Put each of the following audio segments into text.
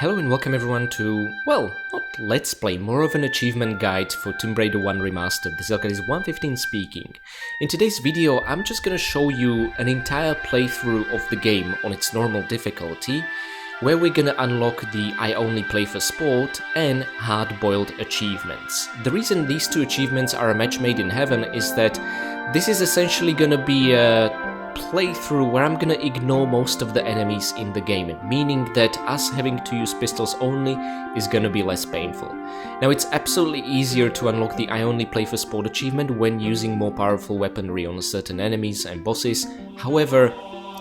Hello and welcome everyone to, well, not Let's Play, more of an achievement guide for Tomb Raider 1 Remastered. This is 115 speaking. In today's video, I'm just gonna show you an entire playthrough of the game on its normal difficulty, where we're gonna unlock the I only play for sport and hard-boiled achievements. The reason these two achievements are a match made in heaven is that this is essentially gonna be a playthrough where I'm gonna ignore most of the enemies in the game, meaning that us having to use pistols only is gonna be less painful. Now, it's absolutely easier to unlock the I only play for sport achievement when using more powerful weaponry on certain enemies and bosses. However,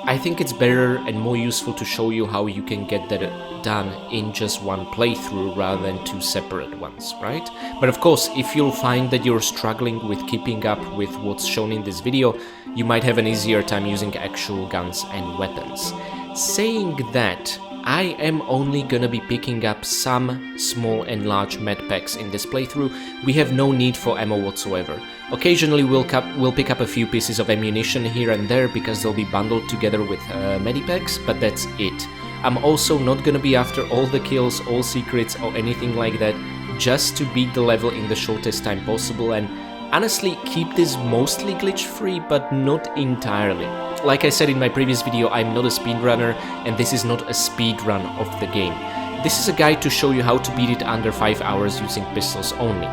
I think it's better and more useful to show you how you can get that done in just one playthrough rather than two separate ones, right? But of course, if you'll find that you're struggling with keeping up with what's shown in this video, you might have an easier time using actual guns and weapons. Saying that, I am only gonna be picking up some small and large med packs in this playthrough. We have no need for ammo whatsoever. Occasionally we'll pick up a few pieces of ammunition here and there because they'll be bundled together with medipacks, but that's it. I'm also not gonna be after all the kills, all secrets or anything like that, just to beat the level in the shortest time possible and honestly keep this mostly glitch free, but not entirely. Like I said in my previous video, I'm not a speedrunner and this is not a speedrun of the game. This is a guide to show you how to beat it under 5 hours using pistols only.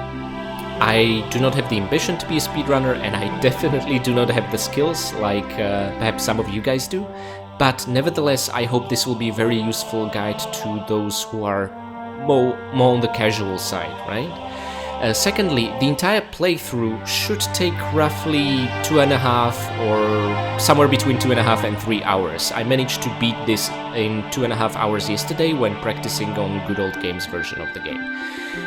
I do not have the ambition to be a speedrunner and I definitely do not have the skills like perhaps some of you guys do, but nevertheless I hope this will be a very useful guide to those who are more on the casual side, right? Secondly, the entire playthrough should take roughly 2.5 or somewhere between 2.5 and 3 hours. I managed to beat this in 2.5 hours yesterday when practicing on Good Old Games version of the game.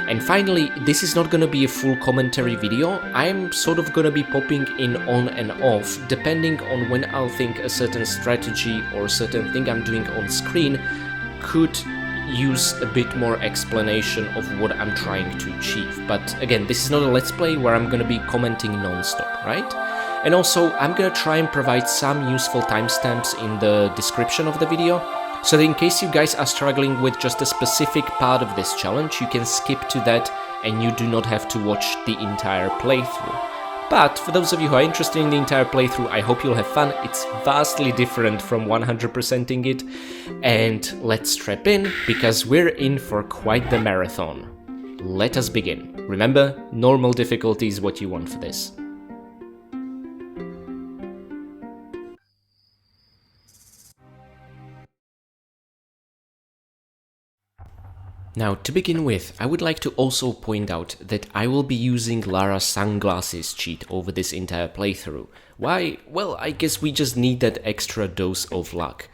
And finally, this is not gonna be a full commentary video. I'm sort of gonna be popping in on and off depending on when I'll think a certain strategy or a certain thing I'm doing on screen could use a bit more explanation of what I'm trying to achieve. But again, this is not a let's play where I'm gonna be commenting non-stop, right? And also, I'm gonna try and provide some useful timestamps in the description of the video, so that in case you guys are struggling with just a specific part of this challenge, you can skip to that and you do not have to watch the entire playthrough. But for those of you who are interested in the entire playthrough, I hope you'll have fun. It's vastly different from 100%ing it. And let's strap in, because we're in for quite the marathon. Let us begin. Remember, normal difficulty is what you want for this. Now, to begin with, I would like to also point out that I will be using Lara's sunglasses cheat over this entire playthrough. Why? Well, I guess we just need that extra dose of luck.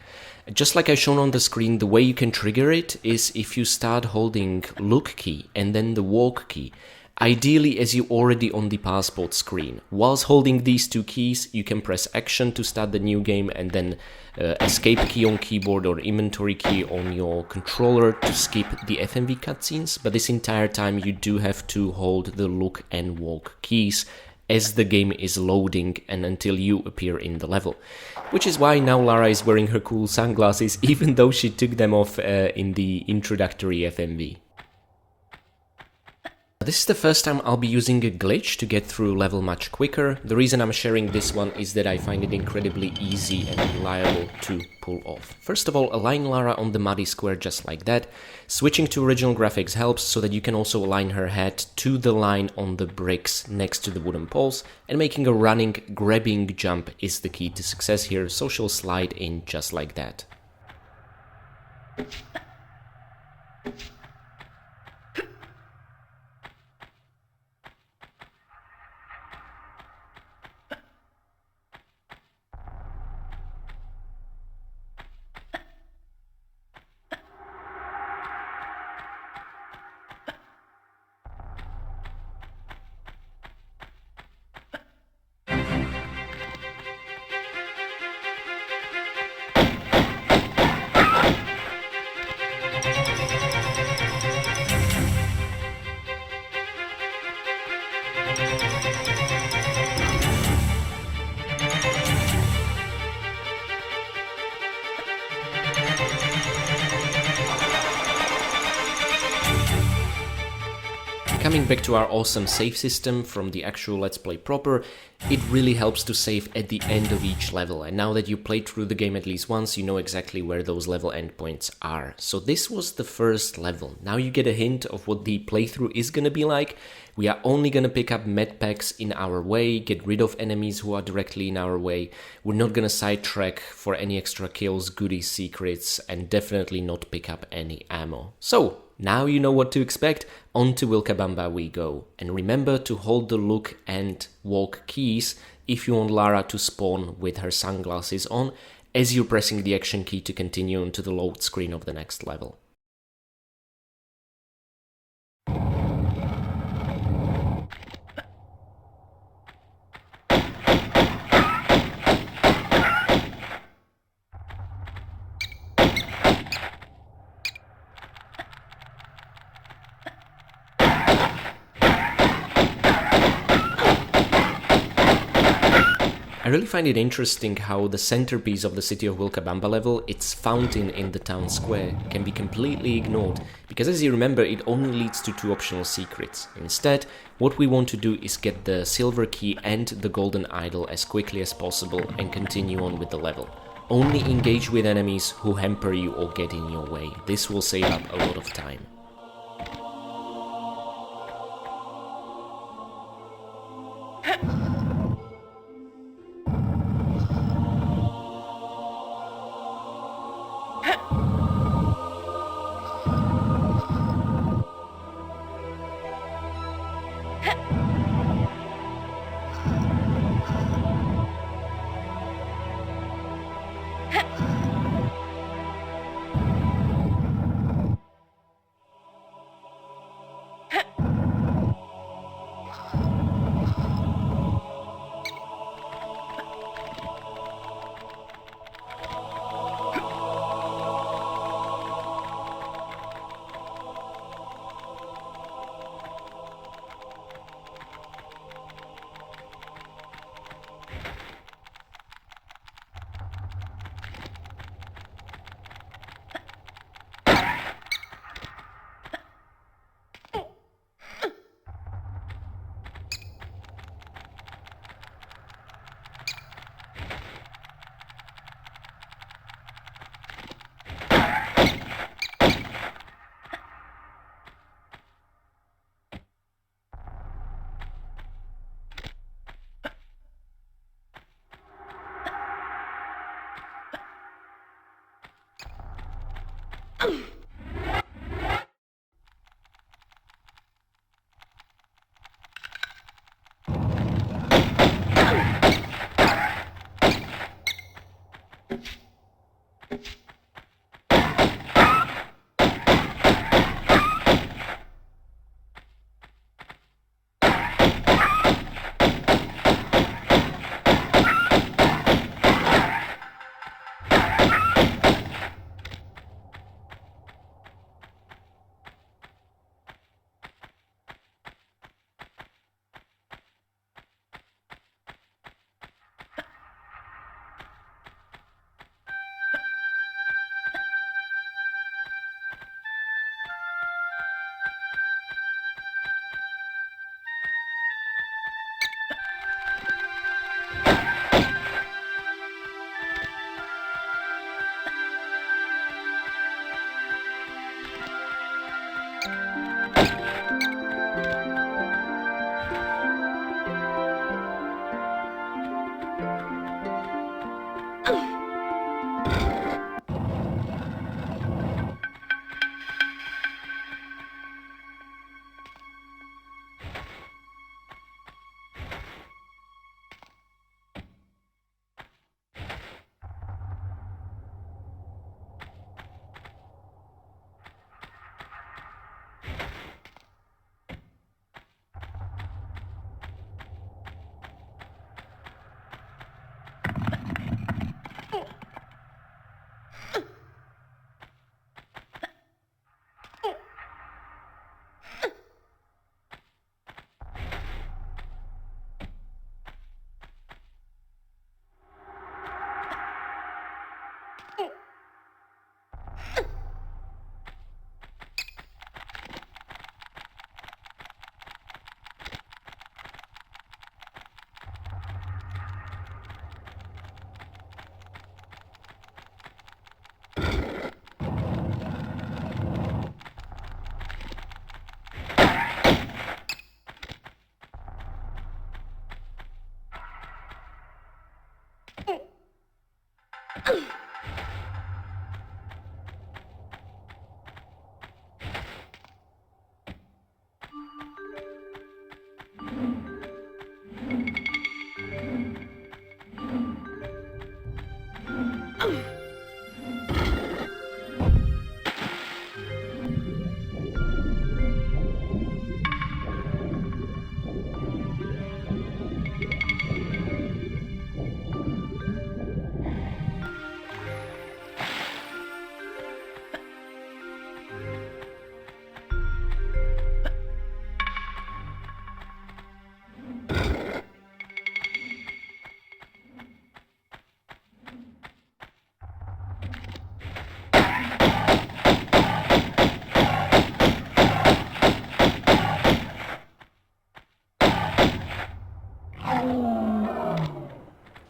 Just like I've shown on the screen, the way you can trigger it is if you start holding look key and then the walk key, ideally as you're already on the passport screen. Whilst holding these two keys, you can press action to start the new game and then escape key on keyboard or inventory key on your controller to skip the FMV cutscenes, but this entire time you do have to hold the look and walk keys as the game is loading and until you appear in the level. Which is why now Lara is wearing her cool sunglasses, even though she took them off in the introductory FMV. This is the first time I'll be using a glitch to get through level much quicker. The reason I'm sharing this one is that I find it incredibly easy and reliable to pull off. First of all, align Lara on the muddy square just like that. Switching to original graphics helps so that you can also align her head to the line on the bricks next to the wooden poles, and making a running, grabbing jump is the key to success here, so she'll slide in just like that. coming back to our awesome save system from the actual Let's Play proper, it really helps to save at the end of each level, and now that you played through the game at least once, you know exactly where those level endpoints are. So this was the first level. Now you get a hint of what the playthrough is gonna be like. We are only gonna pick up med packs in our way, get rid of enemies who are directly in our way. We're not gonna sidetrack for any extra kills, goodies, secrets, and definitely not pick up any ammo. So, now you know what to expect, on to Vilcabamba we go. And remember to hold the look and walk keys if you want Lara to spawn with her sunglasses on, as you're pressing the action key to continue onto the load screen of the next level. I really find it interesting how the centerpiece of the city of Vilcabamba level, its fountain in the town square, can be completely ignored, because as you remember it only leads to 2 optional secrets. Instead, what we want to do is get the silver key and the golden idol as quickly as possible and continue on with the level. Only engage with enemies who hamper you or get in your way. This will save up a lot of time.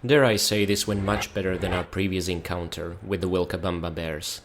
Dare I say, this went much better than our previous encounter with the Vilcabamba bears.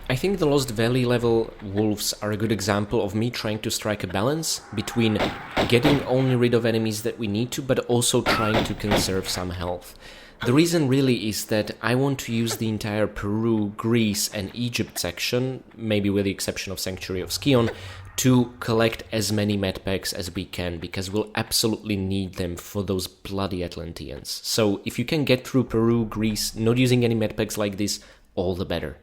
I think the Lost Valley level wolves are a good example of me trying to strike a balance between getting only rid of enemies that we need to, but also trying to conserve some health. The reason really is that I want to use the entire Peru, Greece and Egypt section, maybe with the exception of Sanctuary of Scion, to collect as many medpacks as we can, because we'll absolutely need them for those bloody Atlanteans. So if you can get through Peru, Greece, not using any medpacks like this, all the better.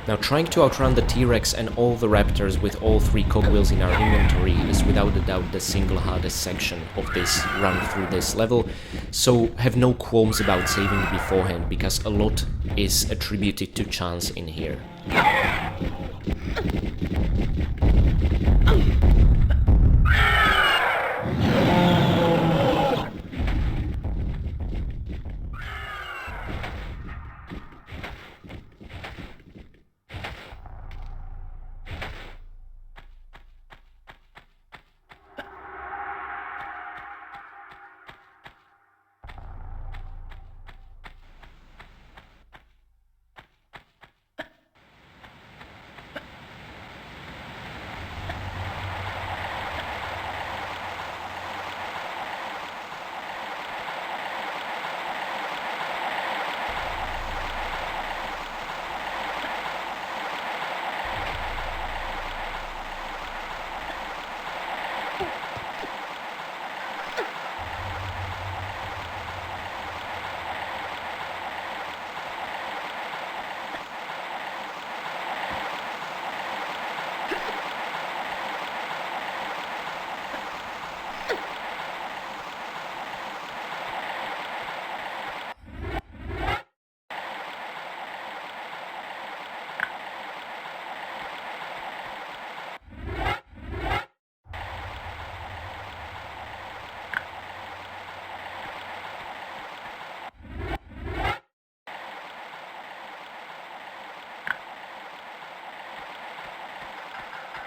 Now, trying to outrun the T-Rex and all the raptors with all 3 cogwheels in our inventory is without a doubt the single hardest section of this run through this level, so have no qualms about saving beforehand, because a lot is attributed to chance in here.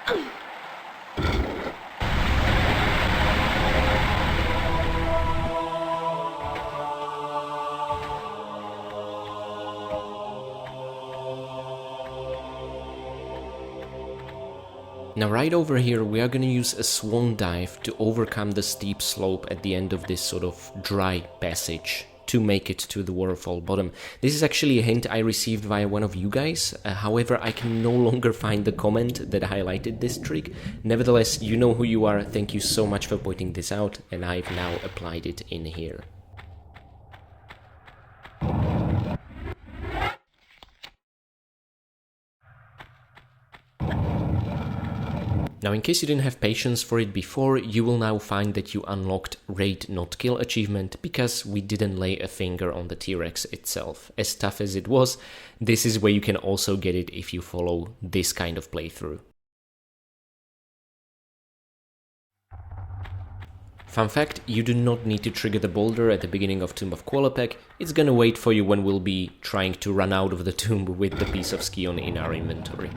Now right over here we are going to use a swan dive to overcome the steep slope at the end of this sort of dry passage to make it to the waterfall bottom. This is actually a hint I received via one of you guys, however I can no longer find the comment that highlighted this trick. Nevertheless, you know who you are, thank you so much for pointing this out, and I've now applied it in here. Now, in case you didn't have patience for it before, you will now find that you unlocked Raid Not Kill achievement because we didn't lay a finger on the T-Rex itself. As tough as it was, this is where you can also get it if you follow this kind of playthrough. Fun fact, you do not need to trigger the boulder at the beginning of Tomb of Qualopec, it's gonna wait for you when we'll be trying to run out of the tomb with the piece of Scion in our inventory.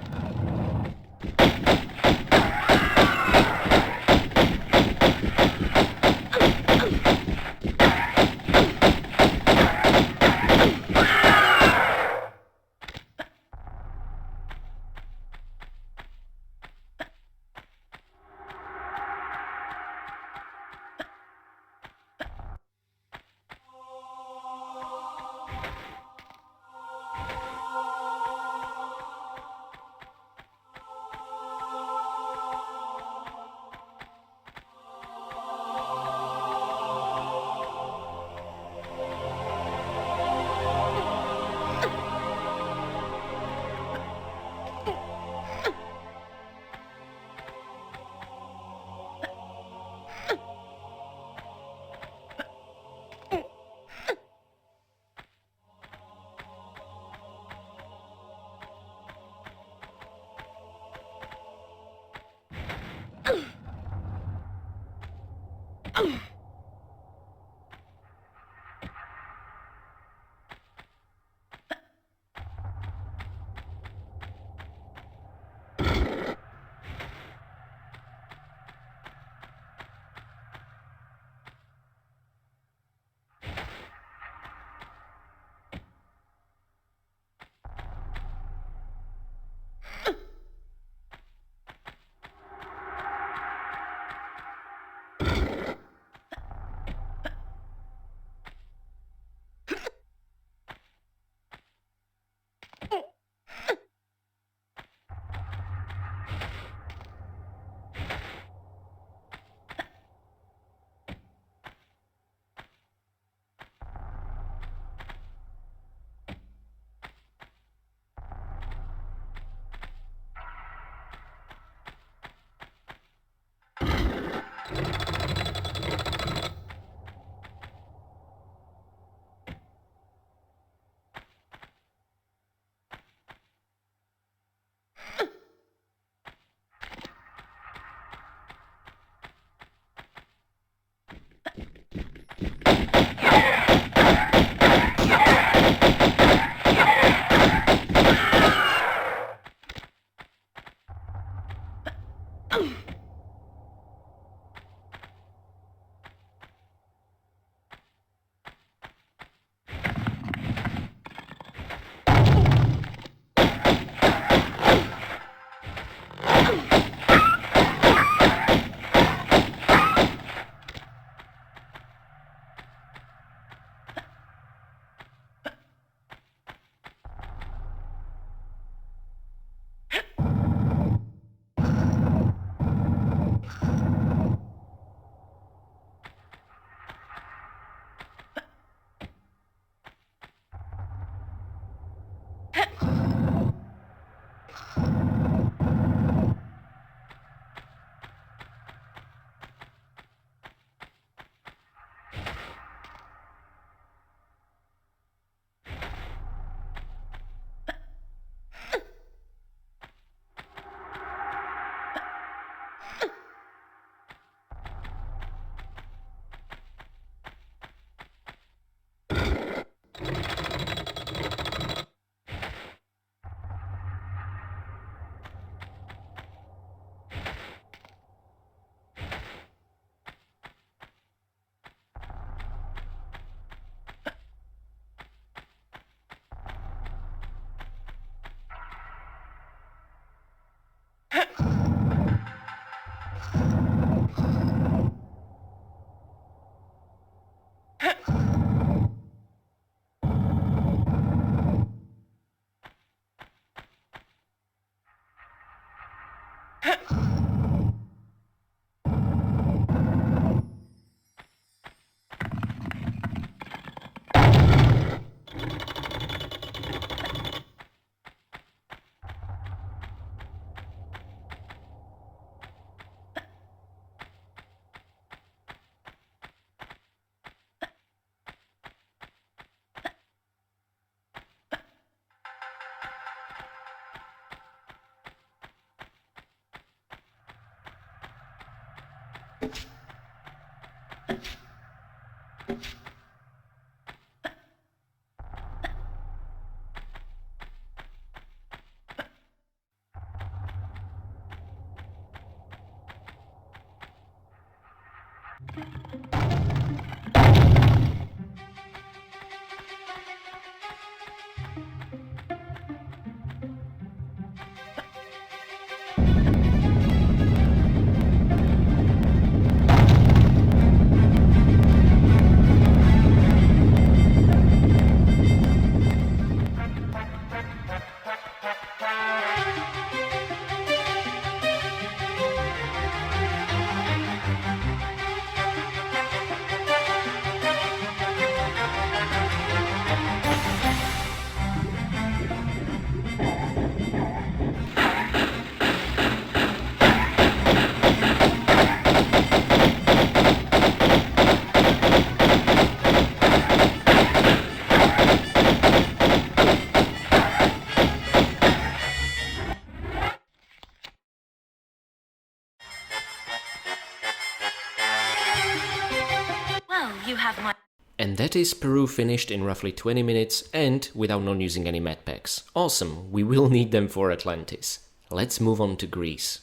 That is Peru finished in roughly 20 minutes and without not using any med packs. Awesome, we will need them for Atlantis. Let's move on to Greece.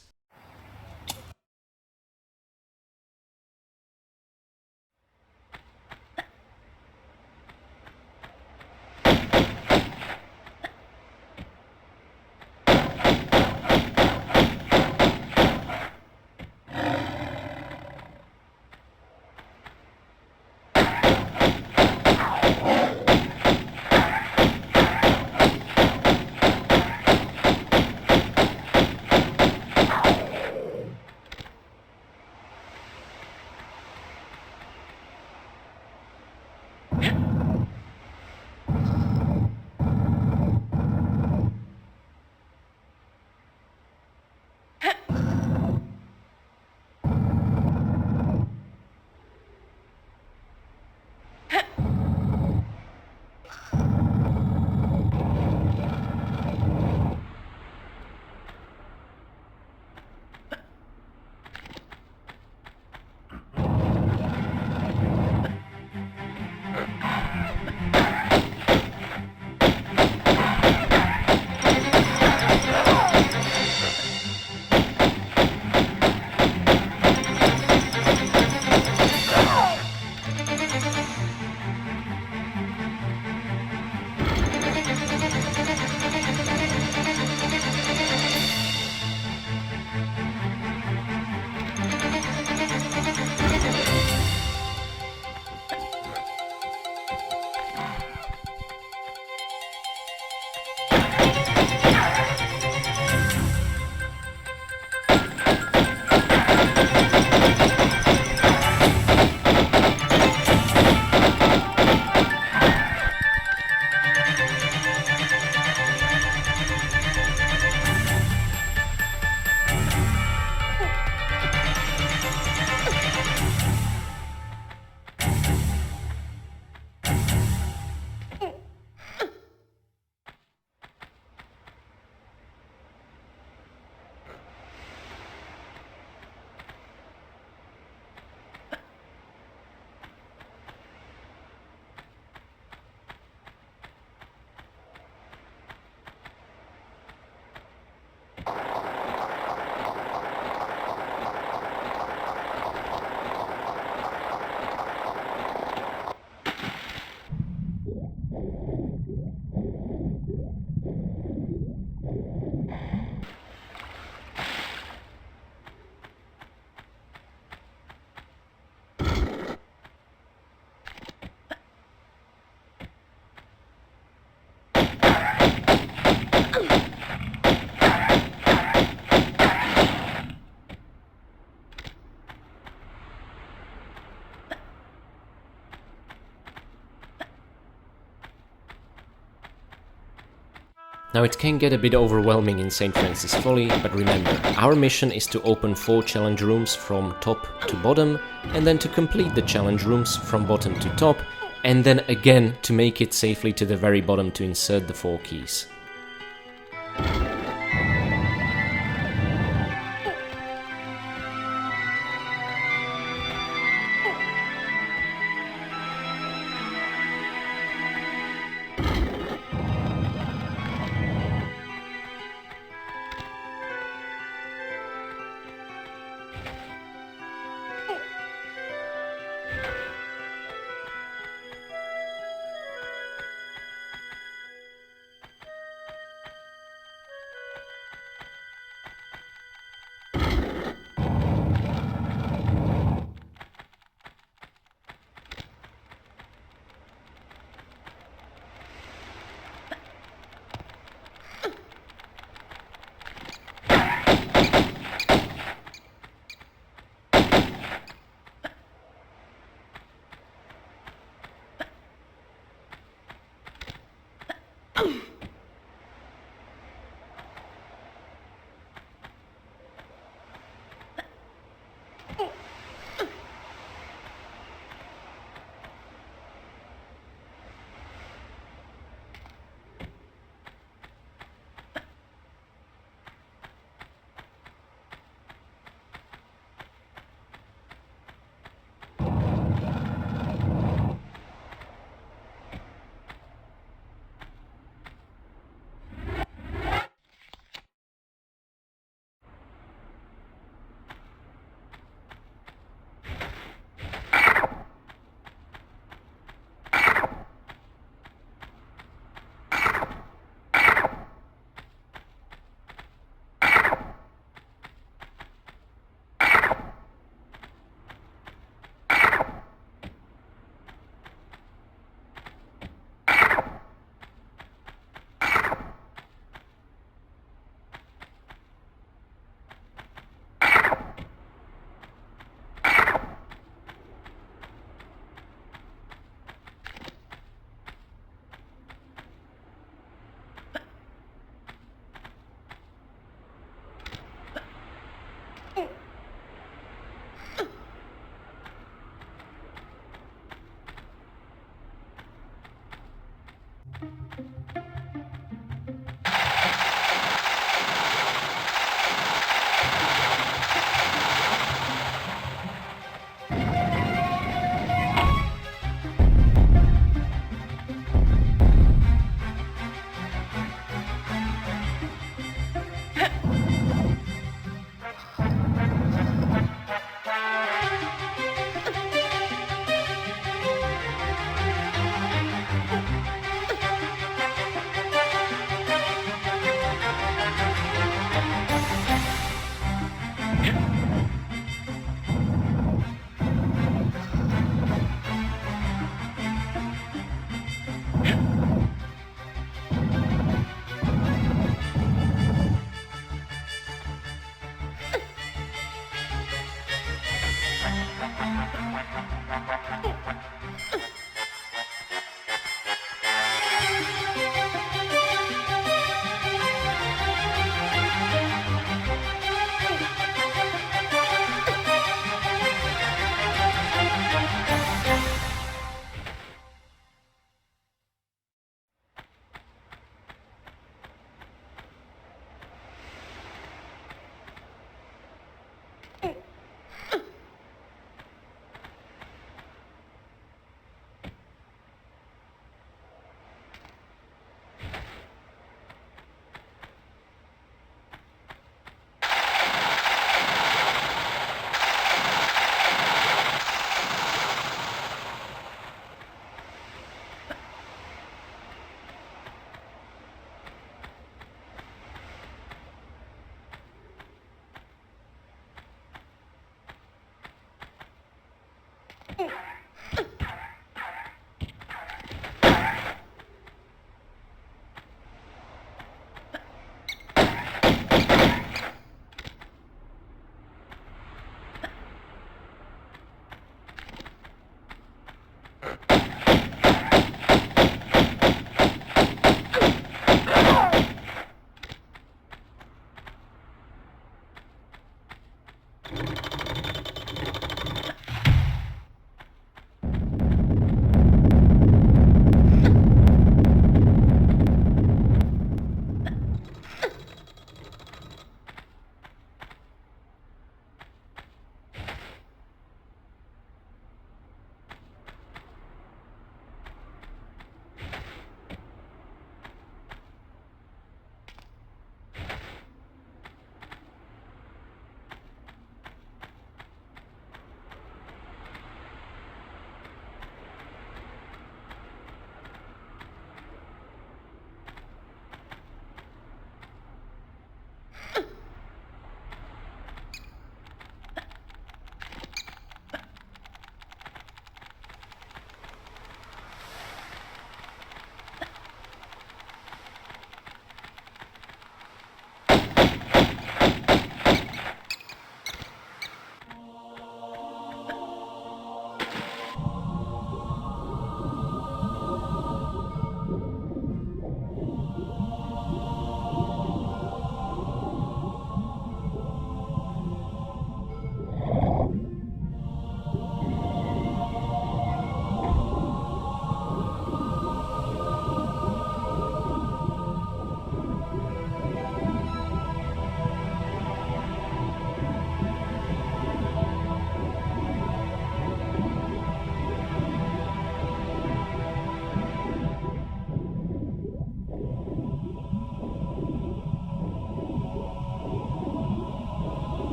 Now it can get a bit overwhelming in St. Francis Folly, but remember, our mission is to open 4 challenge rooms from top to bottom, and then to complete the challenge rooms from bottom to top, and then again to make it safely to the very bottom to insert the 4 keys.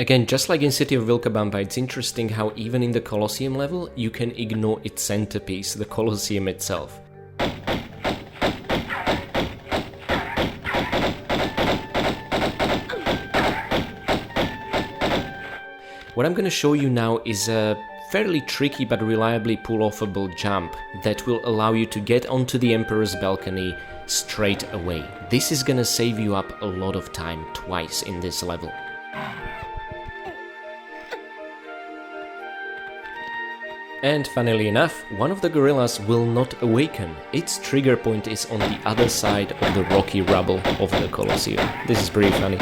Again, just like in City of Vilcabamba, it's interesting how even in the Colosseum level, you can ignore its centerpiece, the Colosseum itself. What I'm going to show you now is a fairly tricky but reliably pull-offable jump that will allow you to get onto the Emperor's balcony straight away. This is going to save you up a lot of time twice in this level. And funnily enough, one of the gorillas will not awaken. Its trigger point is on the other side of the rocky rubble of the Colosseum. This is pretty funny.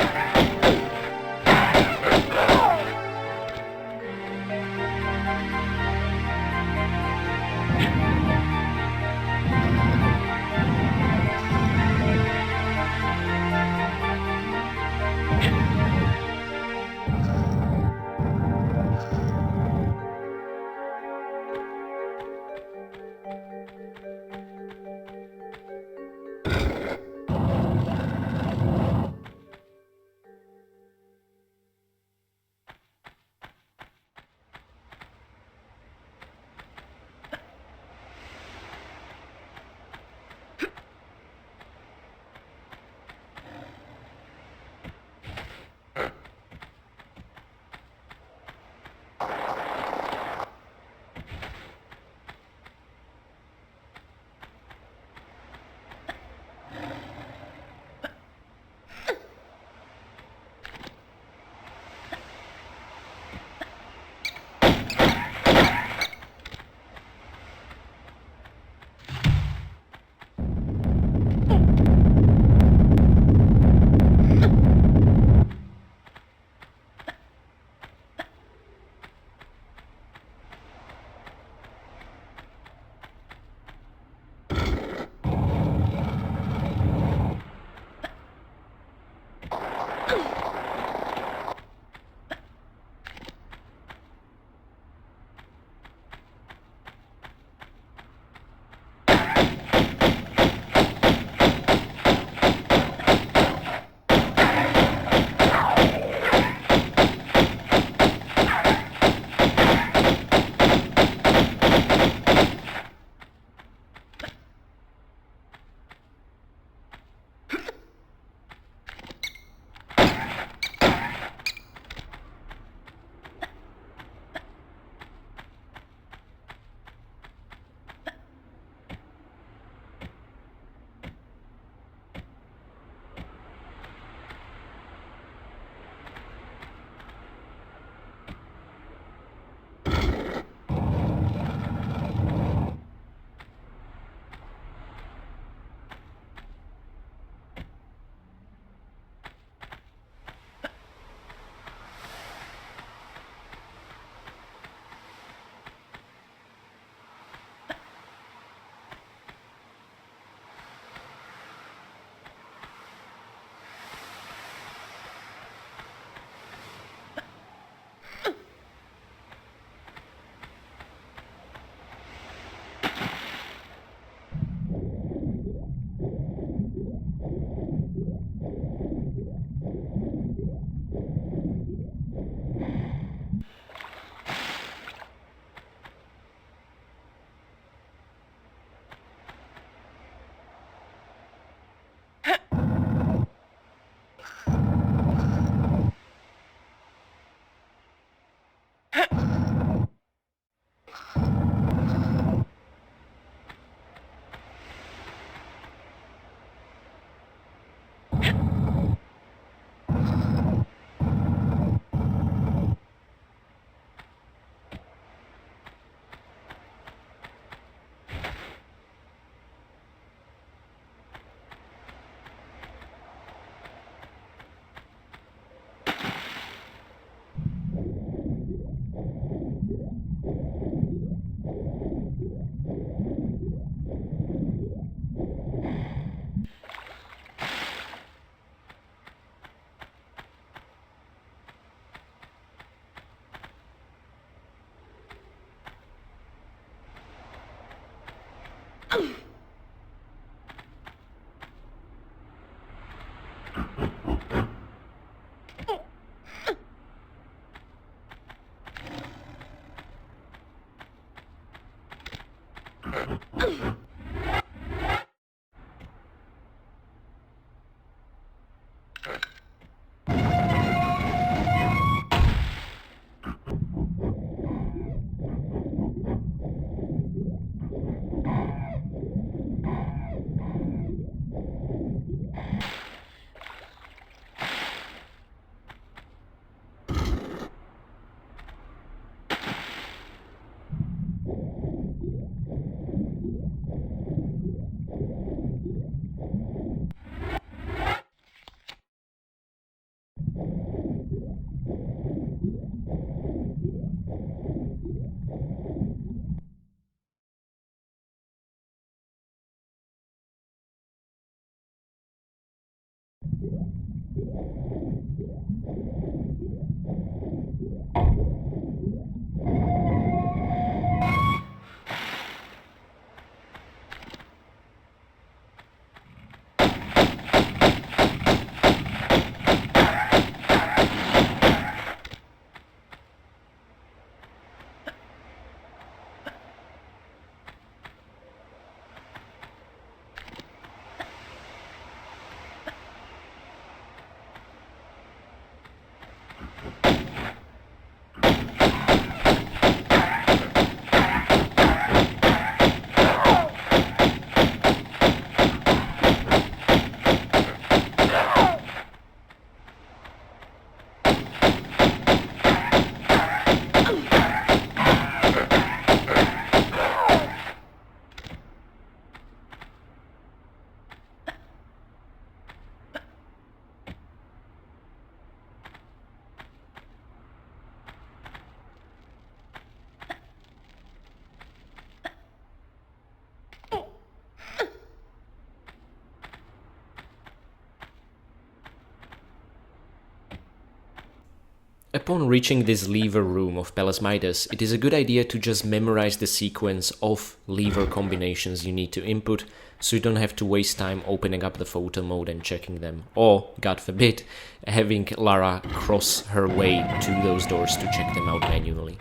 Upon reaching this lever room of Palace Midas, it is a good idea to just memorize the sequence of lever combinations you need to input, so you don't have to waste time opening up the photo mode and checking them, or, God forbid, having Lara cross her way to those doors to check them out manually.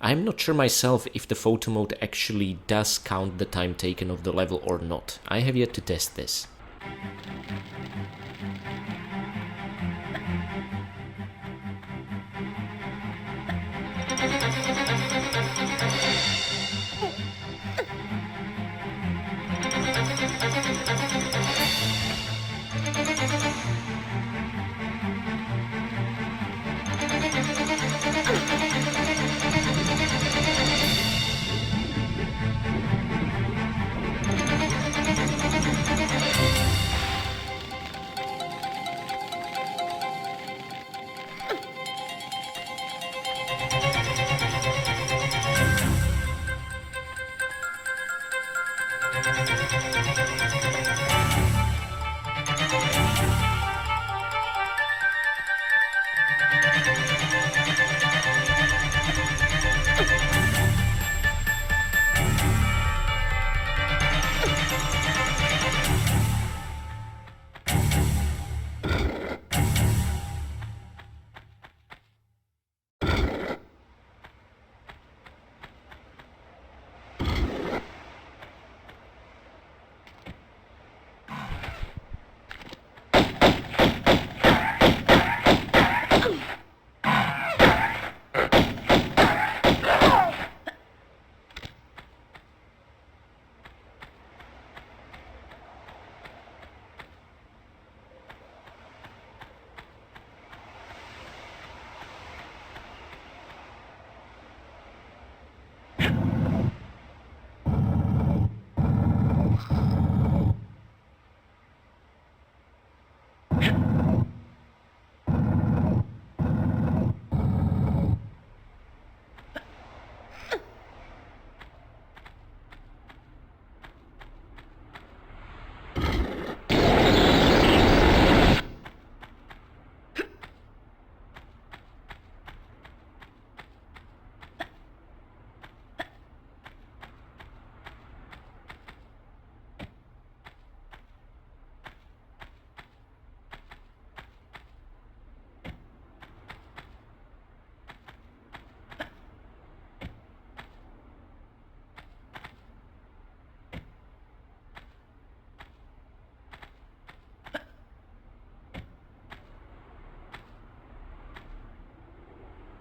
I'm not sure myself if the photo mode actually does count the time taken of the level or not. I have yet to test this.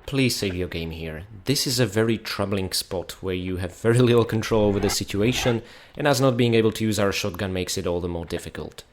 Please save your game here. This is a very troubling spot where you have very little control over the situation, and us not being able to use our shotgun makes it all the more difficult.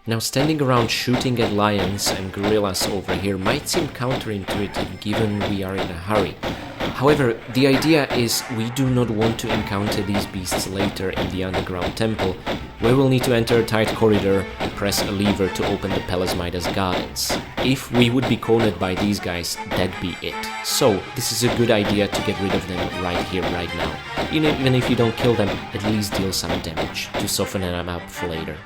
Now, standing around shooting at lions and gorillas over here might seem counterintuitive given we are in a hurry. However, the idea is we do not want to encounter these beasts later in the underground temple, where we'll need to enter a tight corridor and press a lever to open the Palace Midas gardens. If we would be cornered by these guys, that'd be it. So, this is a good idea to get rid of them right here, right now. Even if you don't kill them, at least deal some damage, to soften them up for later.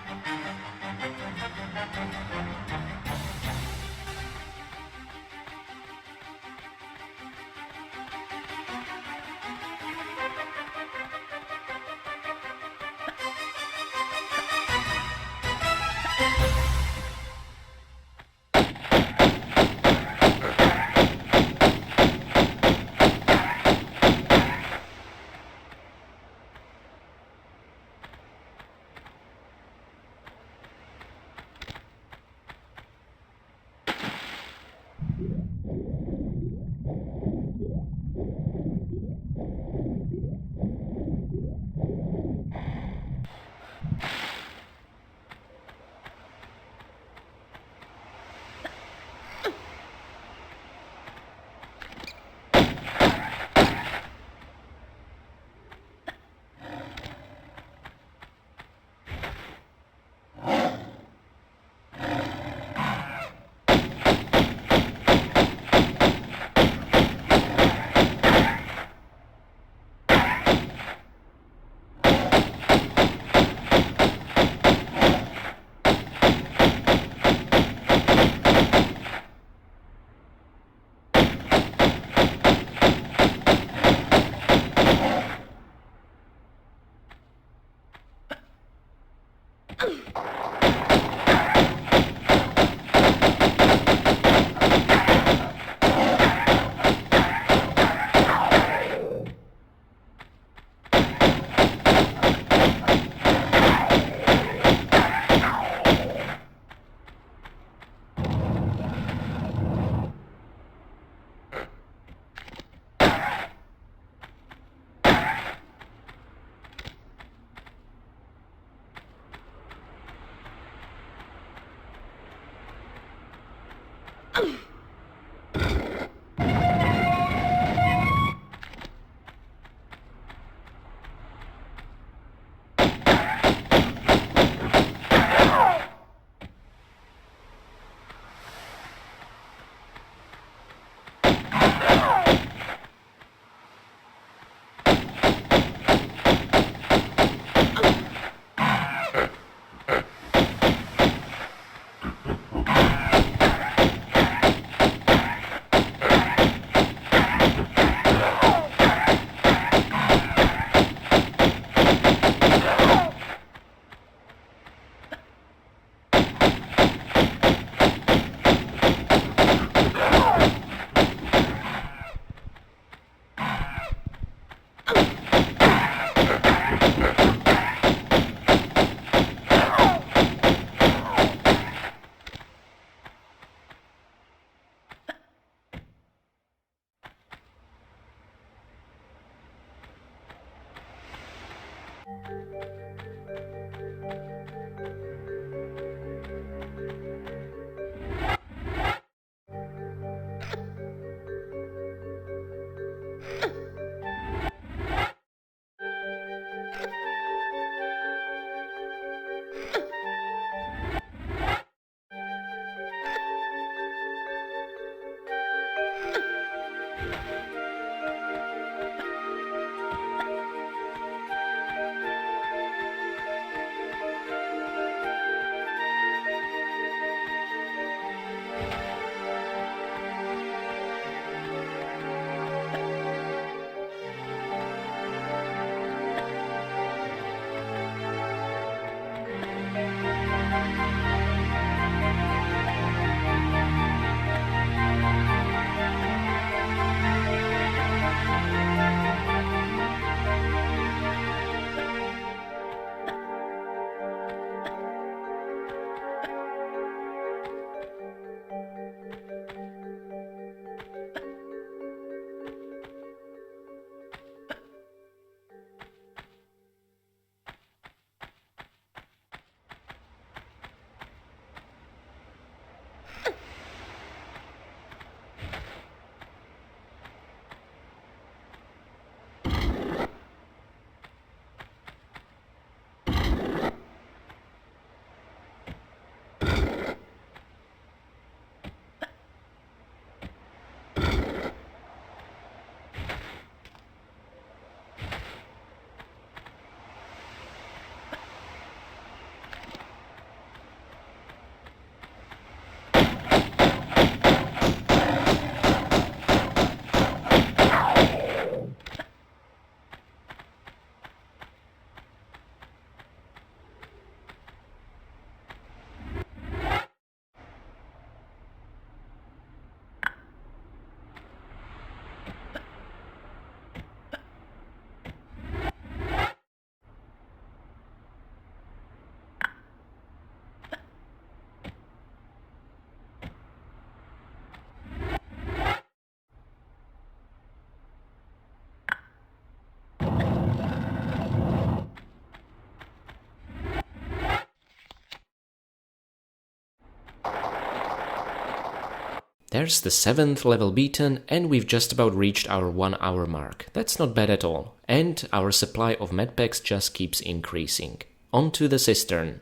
There's the 7th level beaten, and we've just about reached our 1 hour mark. That's not bad at all. And our supply of medpacks just keeps increasing. On to the Cistern.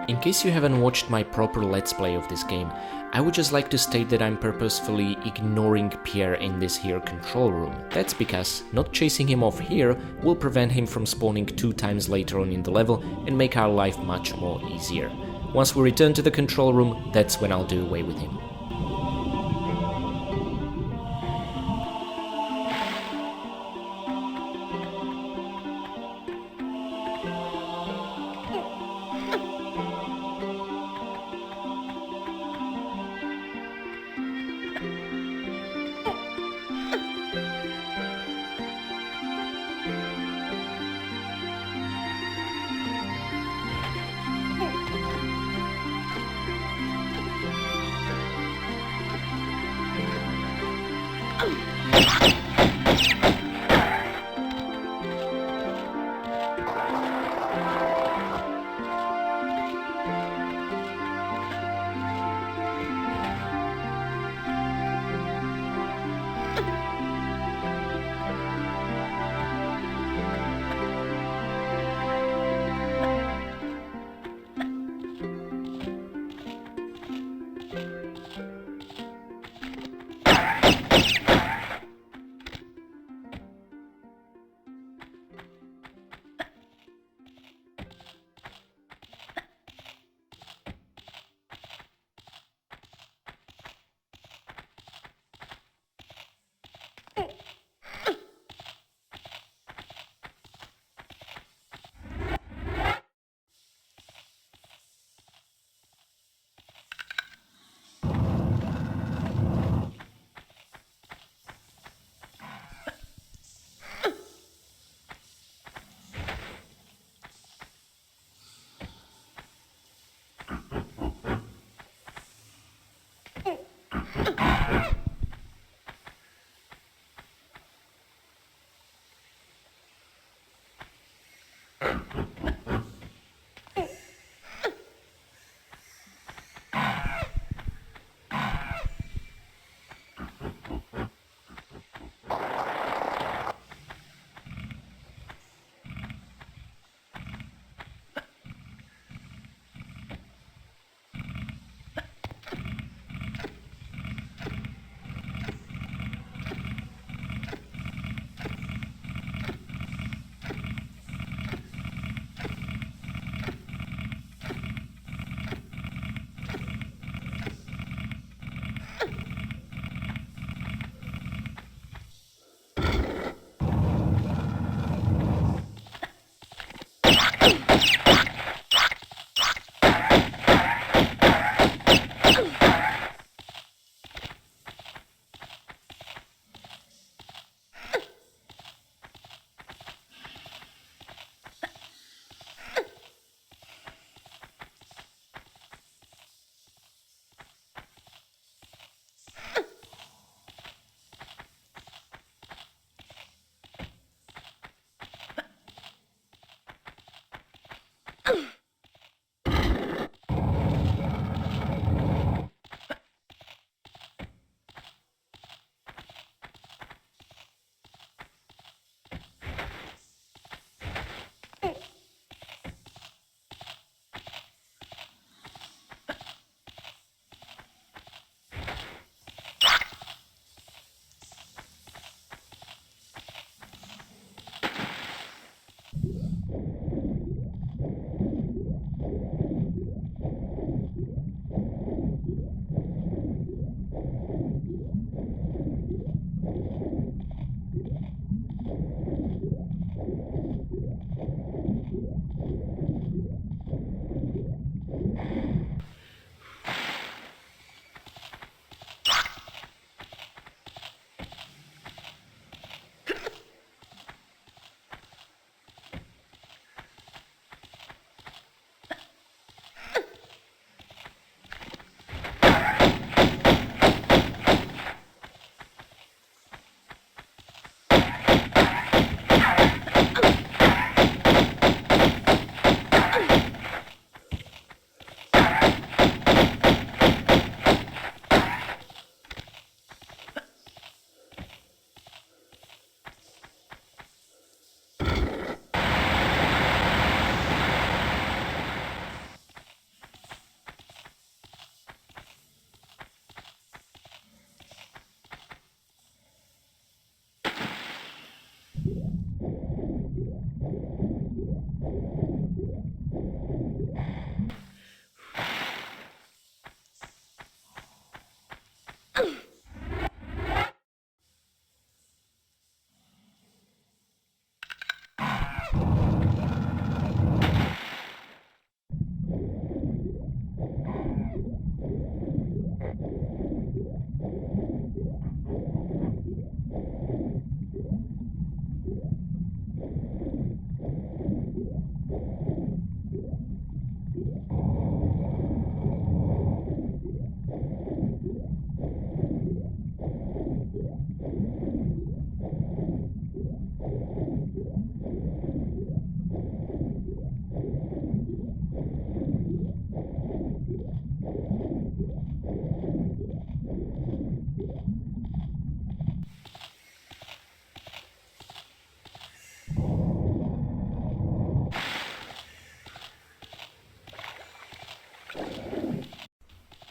In case you haven't watched my proper let's play of this game, I would just like to state that I'm purposefully ignoring Pierre in this here control room. That's because not chasing him off here will prevent him from spawning 2 times later on in the level and make our life much more easier. Once we return to the control room, that's when I'll do away with him.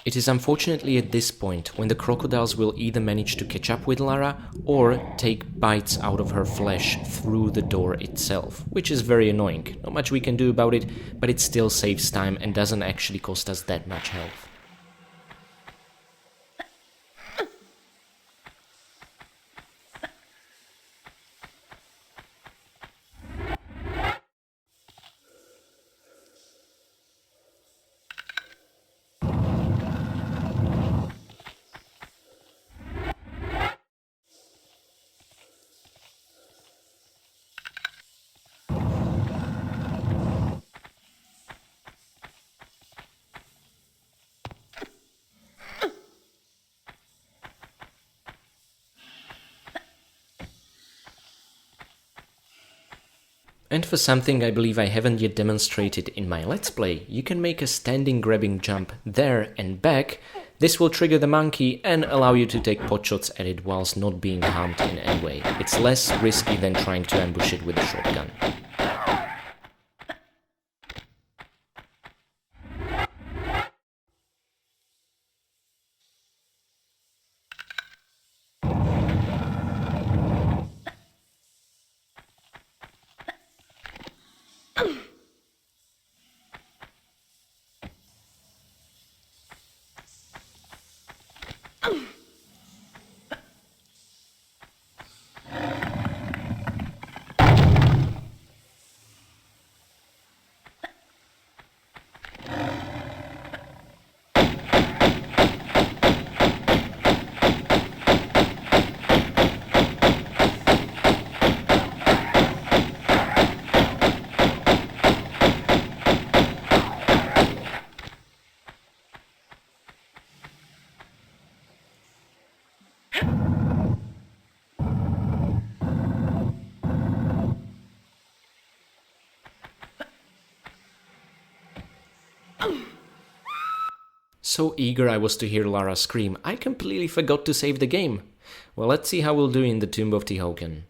It is unfortunately at this point when the crocodiles will either manage to catch up with Lara or take bites out of her flesh through the door itself, which is very annoying. Not much we can do about it, but it still saves time and doesn't actually cost us that much health. And for something I believe I haven't yet demonstrated in my Let's Play, you can make a standing grabbing jump there and back. This will trigger the monkey and allow you to take potshots at it whilst not being harmed in any way. It's less risky than trying to ambush it with a shotgun. So eager I was to hear Lara scream, I completely forgot to save the game. Well, let's see how we'll do in the Tomb of Tihocan.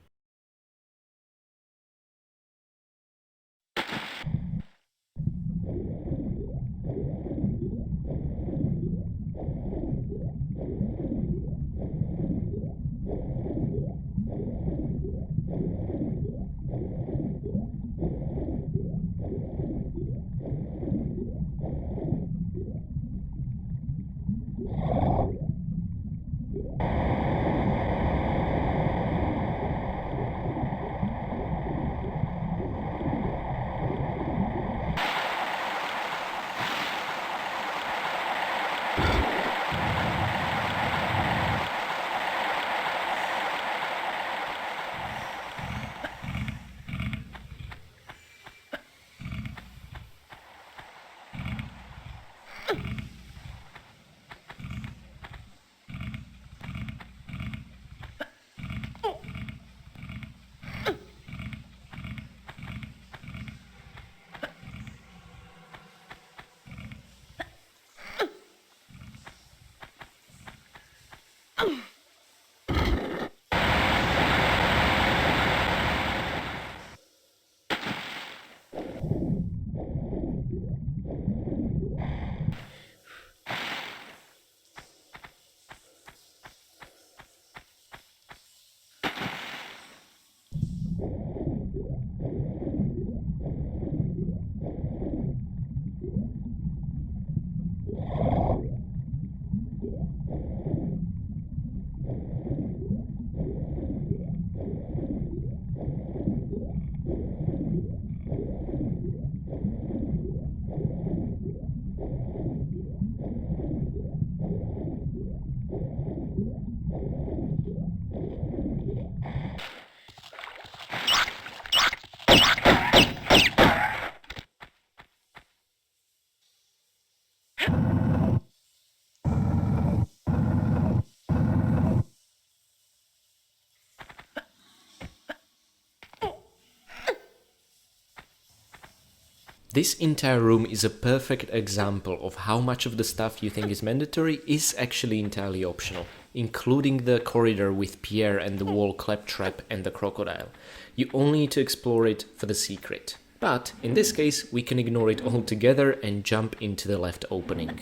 This entire room is a perfect example of how much of the stuff you think is mandatory is actually entirely optional, including the corridor with Pierre and the wall claptrap and the crocodile. You only need to explore it for the secret. But in this case, we can ignore it altogether and jump into the left opening.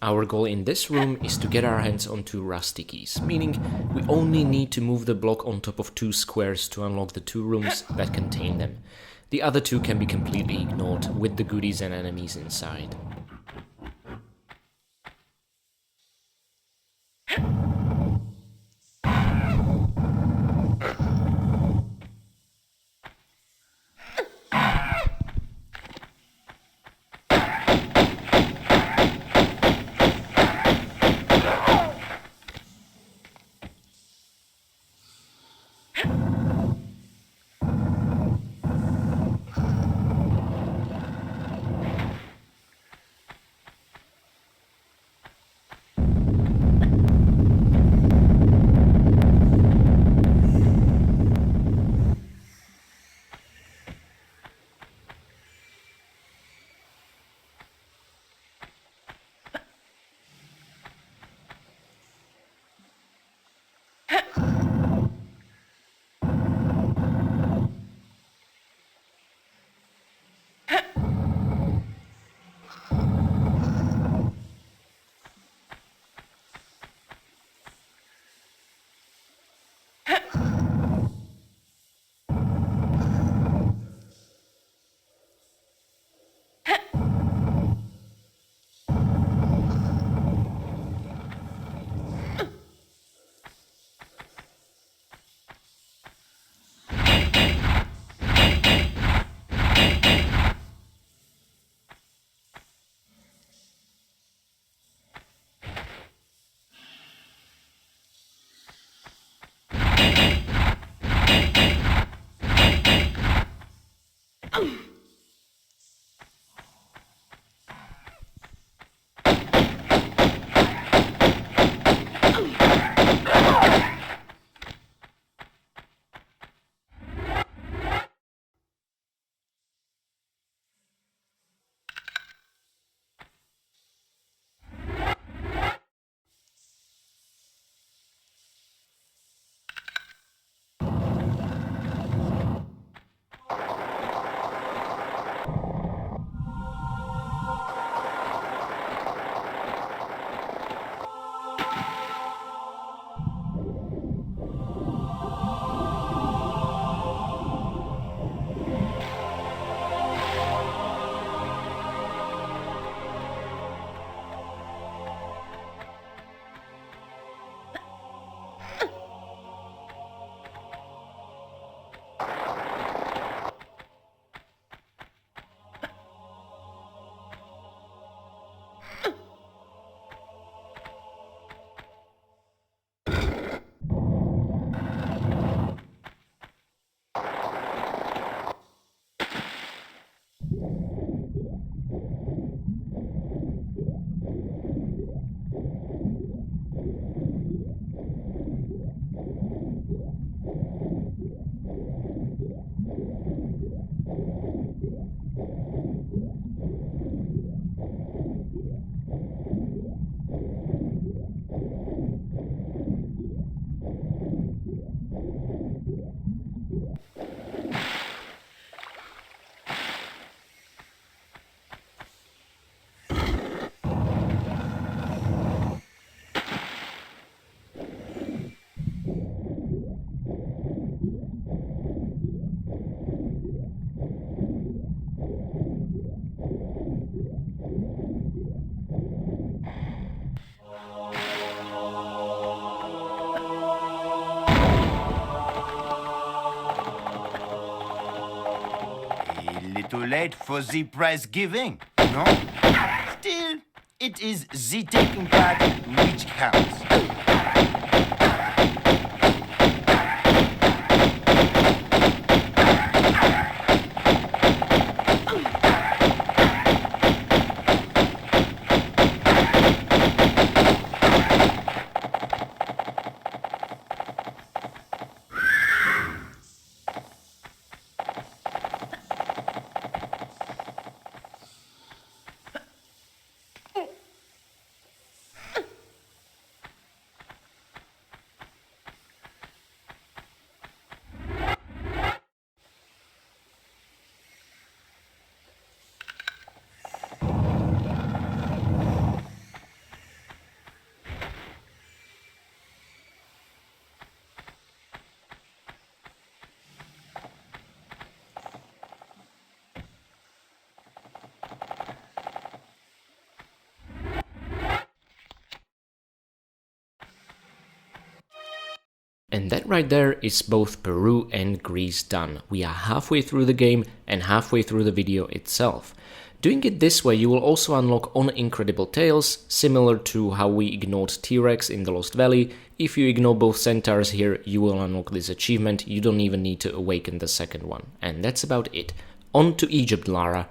Our goal in this room is to get our hands on 2 rusty keys, meaning we only need to move the block on top of 2 squares to unlock the 2 rooms that contain them. The other 2 can be completely ignored with the goodies and enemies inside. Too late for the prize giving, no? Still, it is the taking part which counts. And that right there is both Peru and Greece done. We are halfway through the game and halfway through the video itself. Doing it this way, you will also unlock Incredible Tales, similar to how we ignored T-Rex in the Lost Valley. If you ignore both centaurs here, you will unlock this achievement. You don't even need to awaken the second one. And that's about it. On to Egypt, Lara.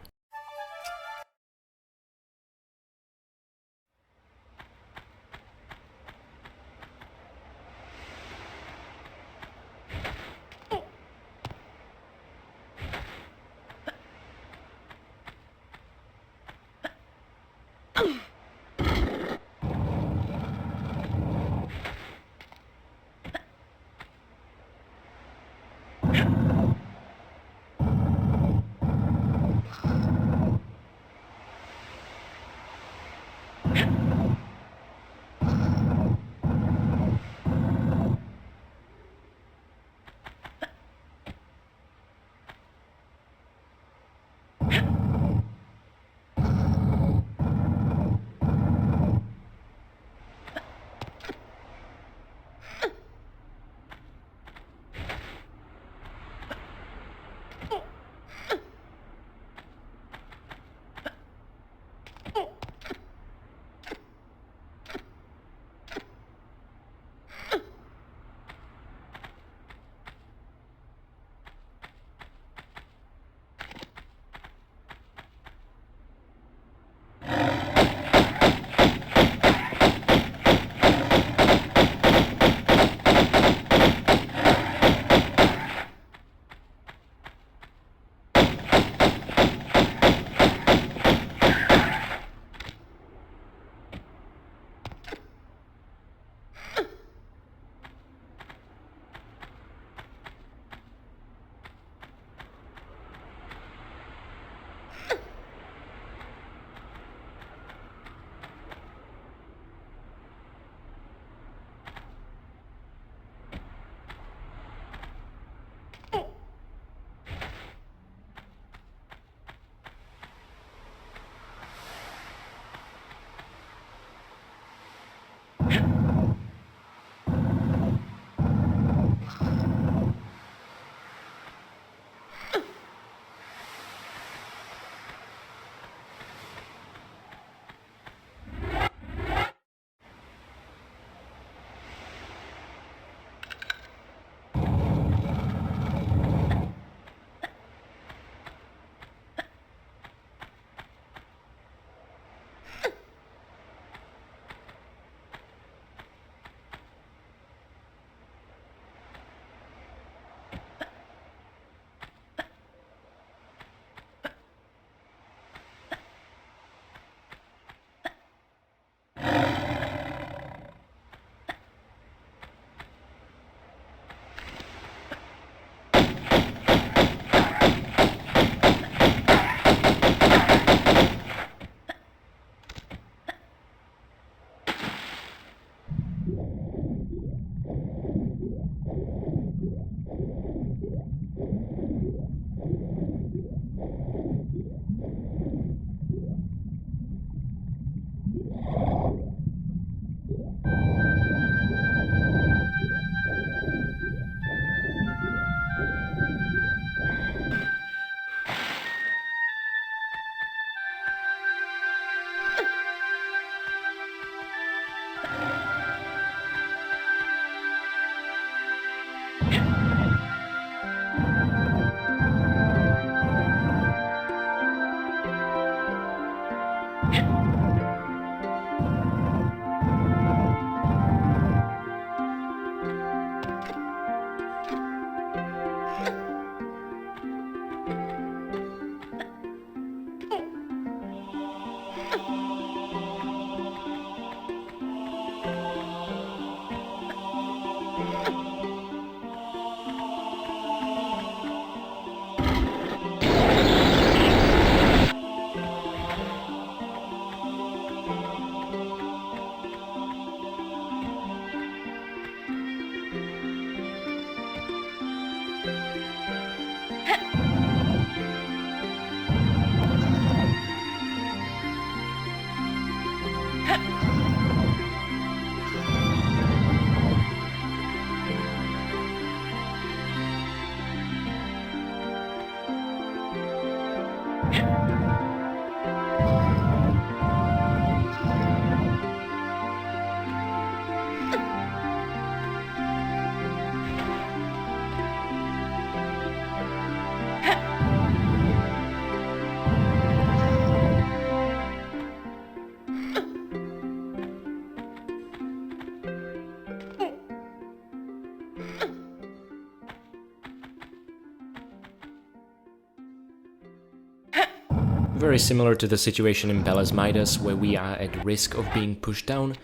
Very similar to the situation in Bella's Midas, where we are at risk of being pushed down,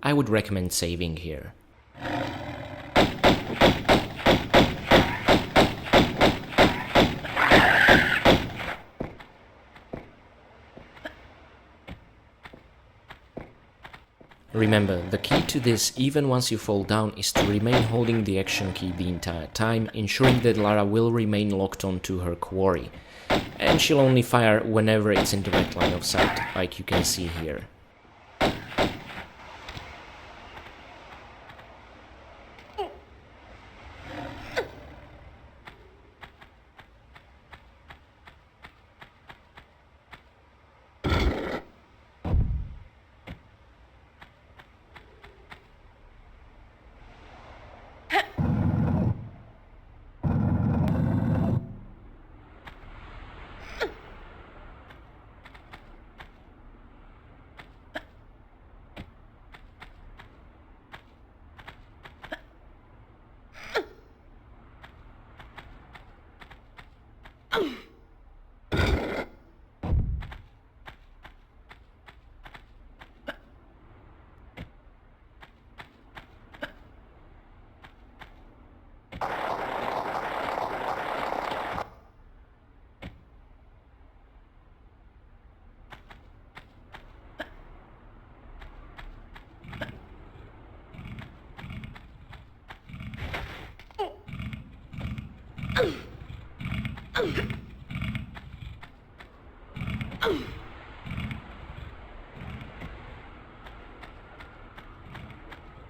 I would recommend saving here. Remember, the key to this, even once you fall down, is to remain holding the action key the entire time, ensuring that Lara will remain locked onto her quarry. And she'll only fire whenever it's in direct line of sight, like you can see here.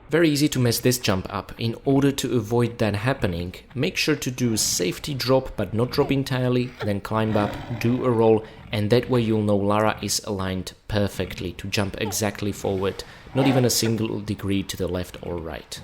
Very easy to mess this jump up. In order to avoid that happening, make sure to do safety drop but not drop entirely, then climb up, do a roll, and that way you'll know Lara is aligned perfectly to jump exactly forward, not even a single degree to the left or right.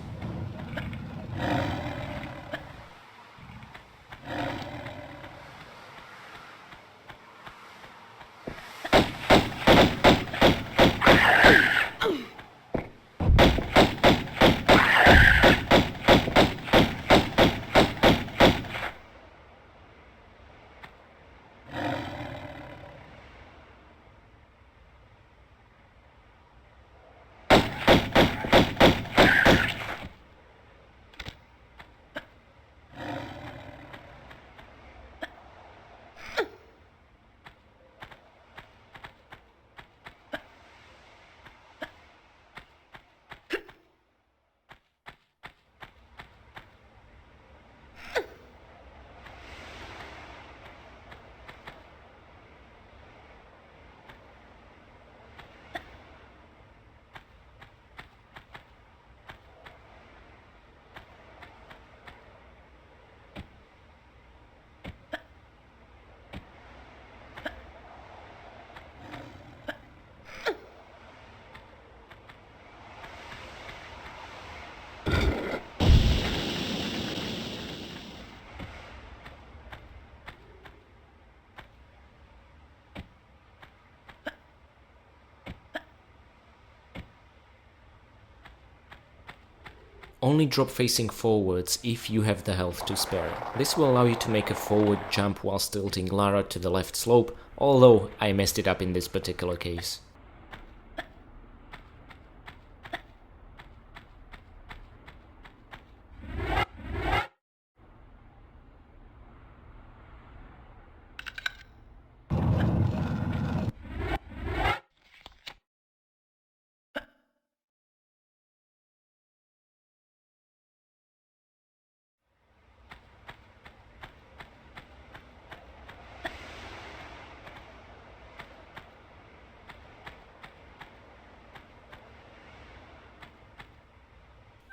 Only drop facing forwards if you have the health to spare. This will allow you to make a forward jump whilst tilting Lara to the left slope, although I messed it up in this particular case.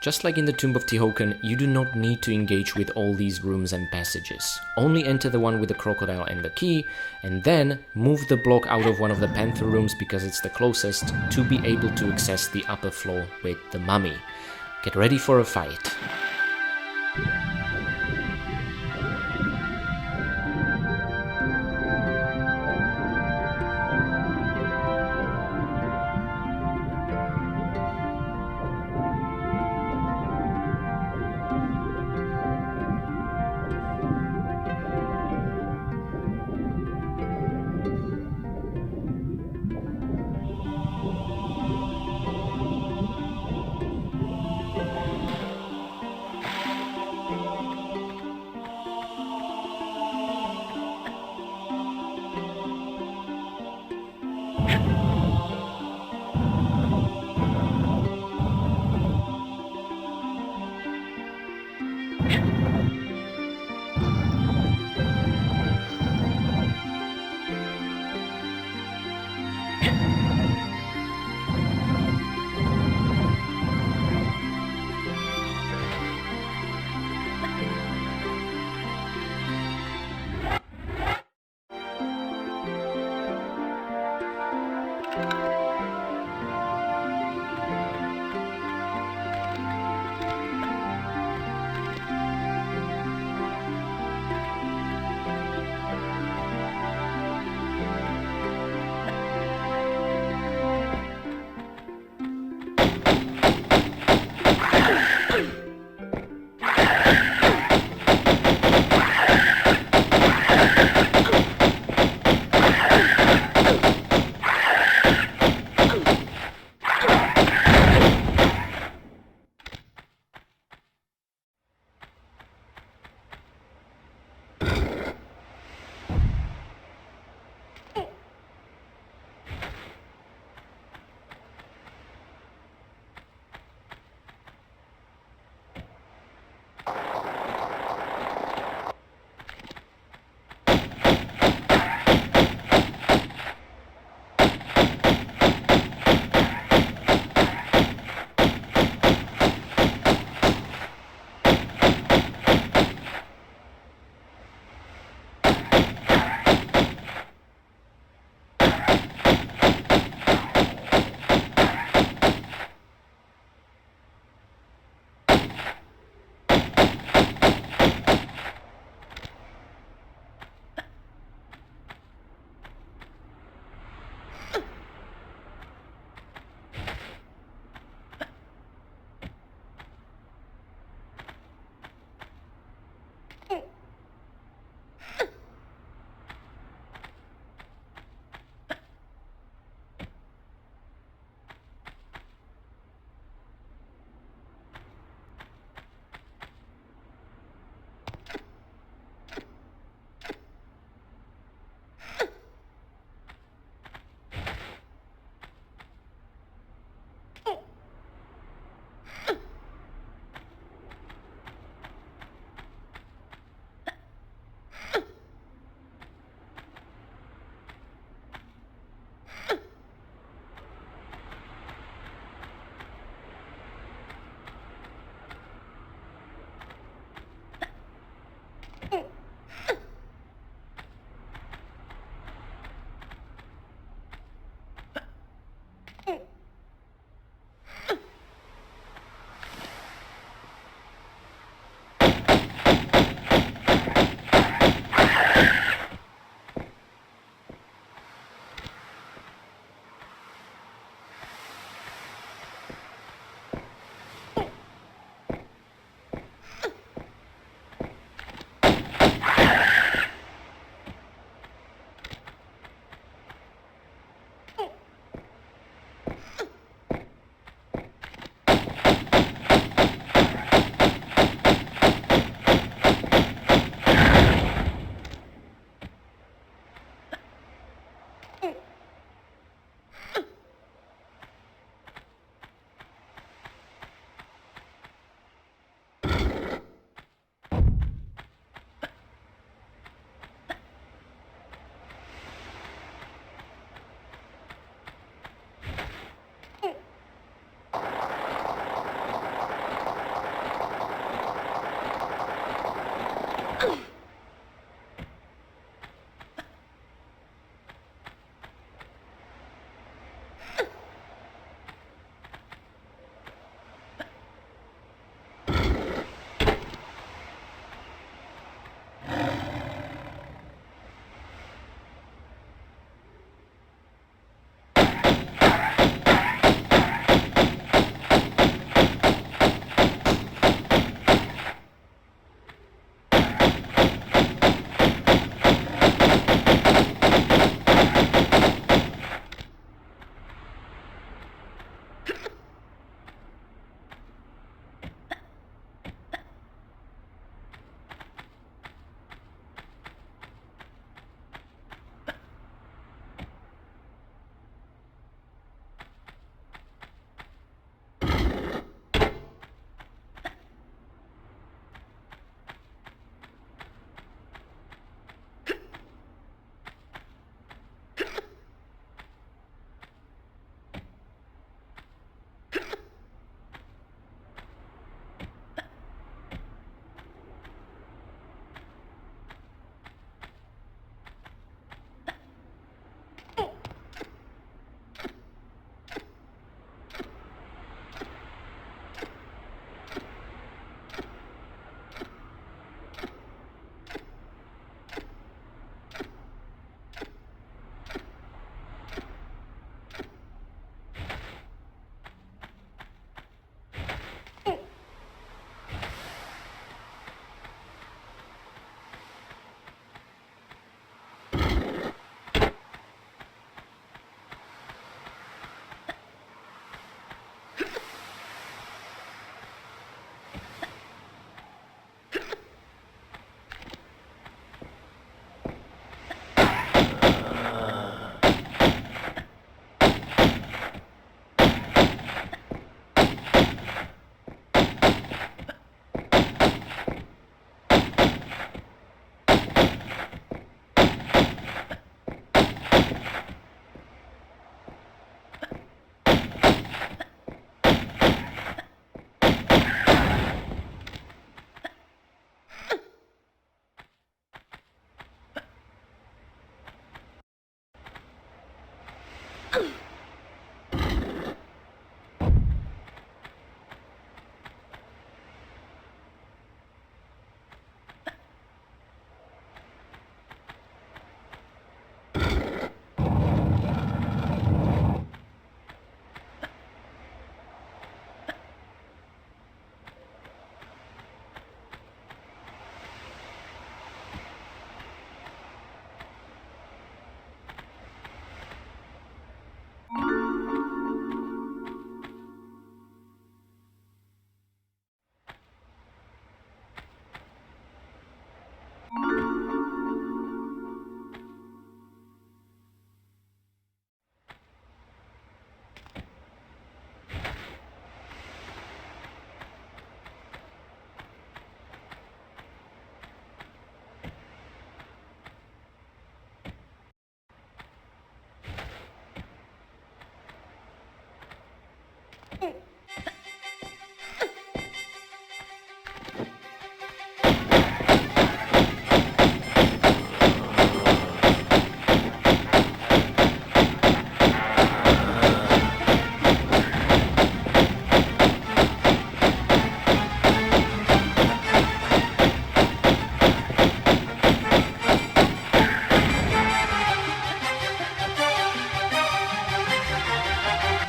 Just like in the Tomb of Tihocan, you do not need to engage with all these rooms and passages. Only enter the one with the crocodile and the key, and then move the block out of one of the panther rooms because it's the closest to be able to access the upper floor with the mummy. Get ready for a fight.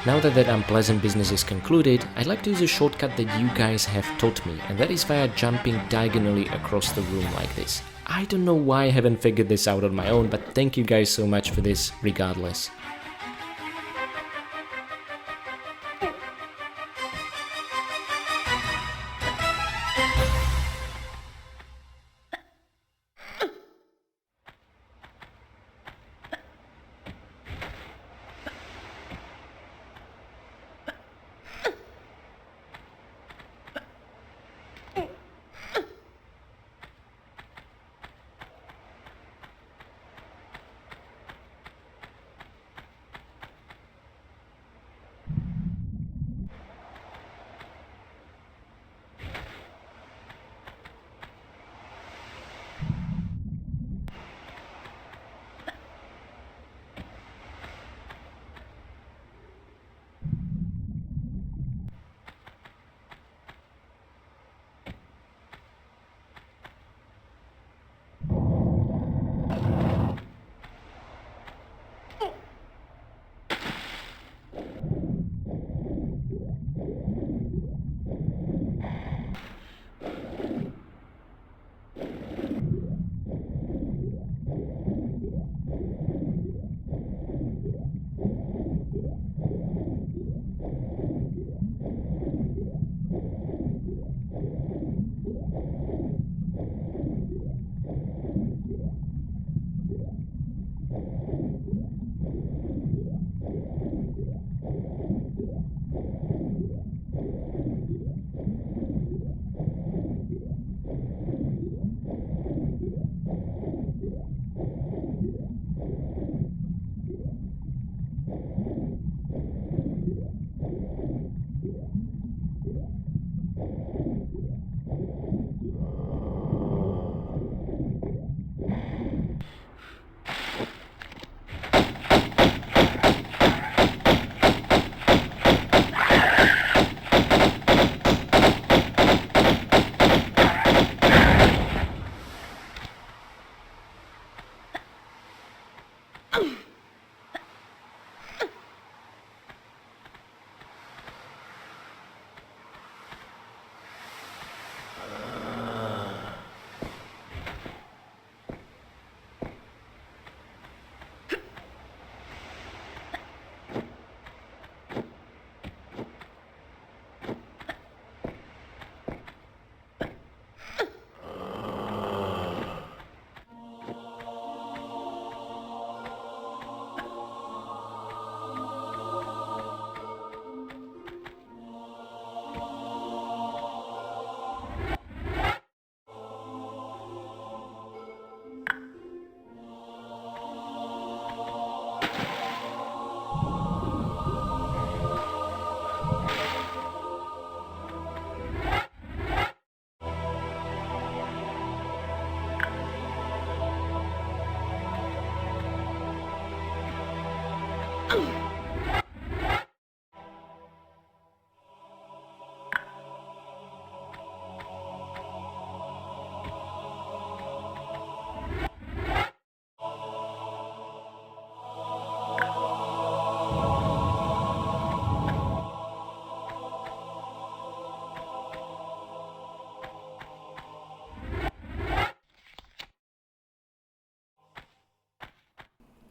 Now that that unpleasant business is concluded, I'd like to use a shortcut that you guys have taught me, and that is via jumping diagonally across the room like this. I don't know why I haven't figured this out on my own, but thank you guys so much for this regardless.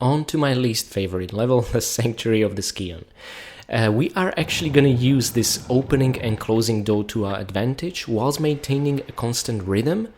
On to my least favorite level, the Sanctuary of the Scion. We are actually going to use this opening and closing door to our advantage whilst maintaining a constant rhythm,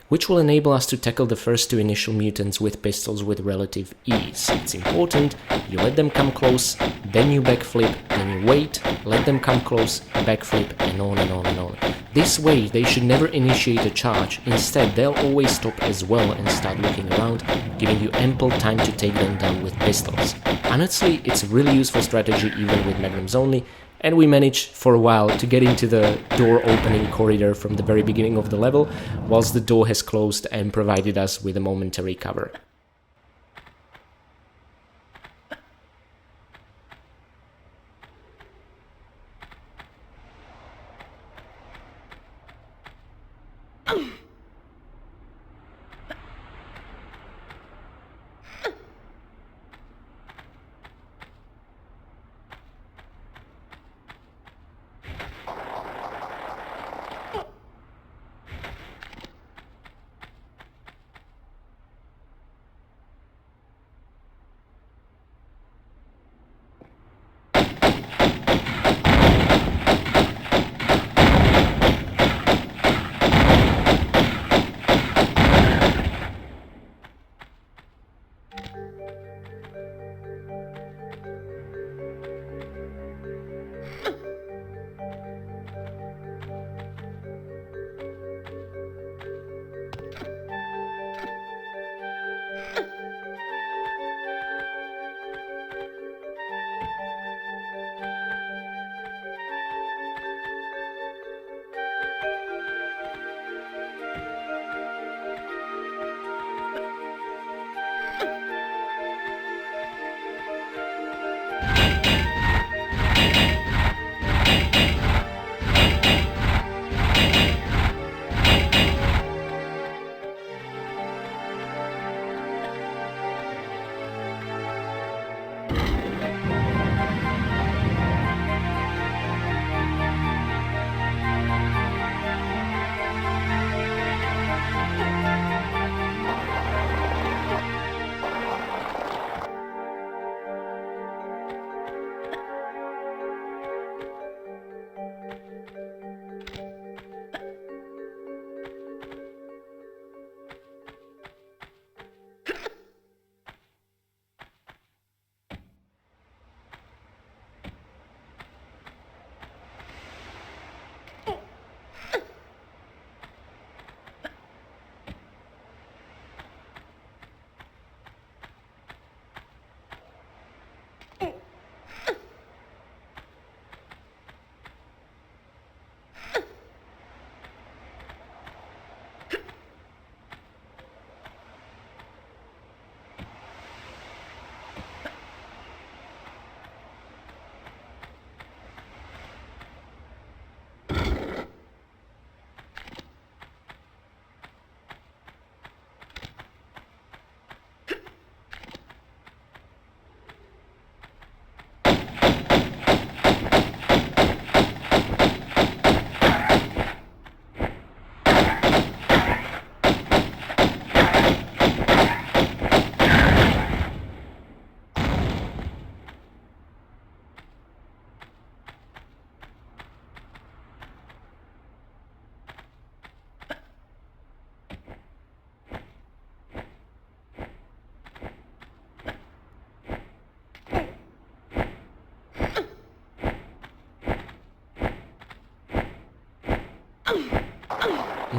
which will enable us to tackle the first two initial mutants with pistols with relative ease. It's important, you let them come close, then you backflip, then you wait, let them come close, backflip, and on and on and on. This way, they should never initiate a charge, instead they'll always stop as well and start looking around, giving you ample time to take them down with pistols. Honestly, it's a really useful strategy even with magnums only, and we managed for a while to get into the door opening corridor from the very beginning of the level, whilst the door has closed and provided us with a momentary cover.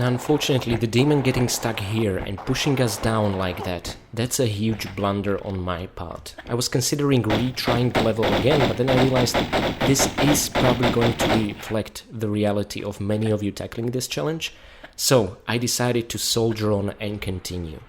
Now, unfortunately, the demon getting stuck here and pushing us down like that, that's a huge blunder on my part. I was considering retrying the level again, but then I realized this is probably going to reflect the reality of many of you tackling this challenge, so I decided to soldier on and continue.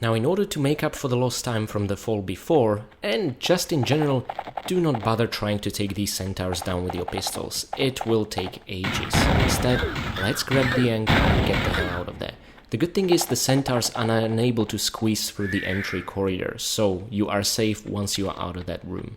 Now, in order to make up for the lost time from the fall before, and just in general, do not bother trying to take these centaurs down with your pistols. It will take ages. Instead, let's grab the anchor and get the hell out of there. The good thing is the centaurs are unable to squeeze through the entry corridor, so you are safe once you are out of that room.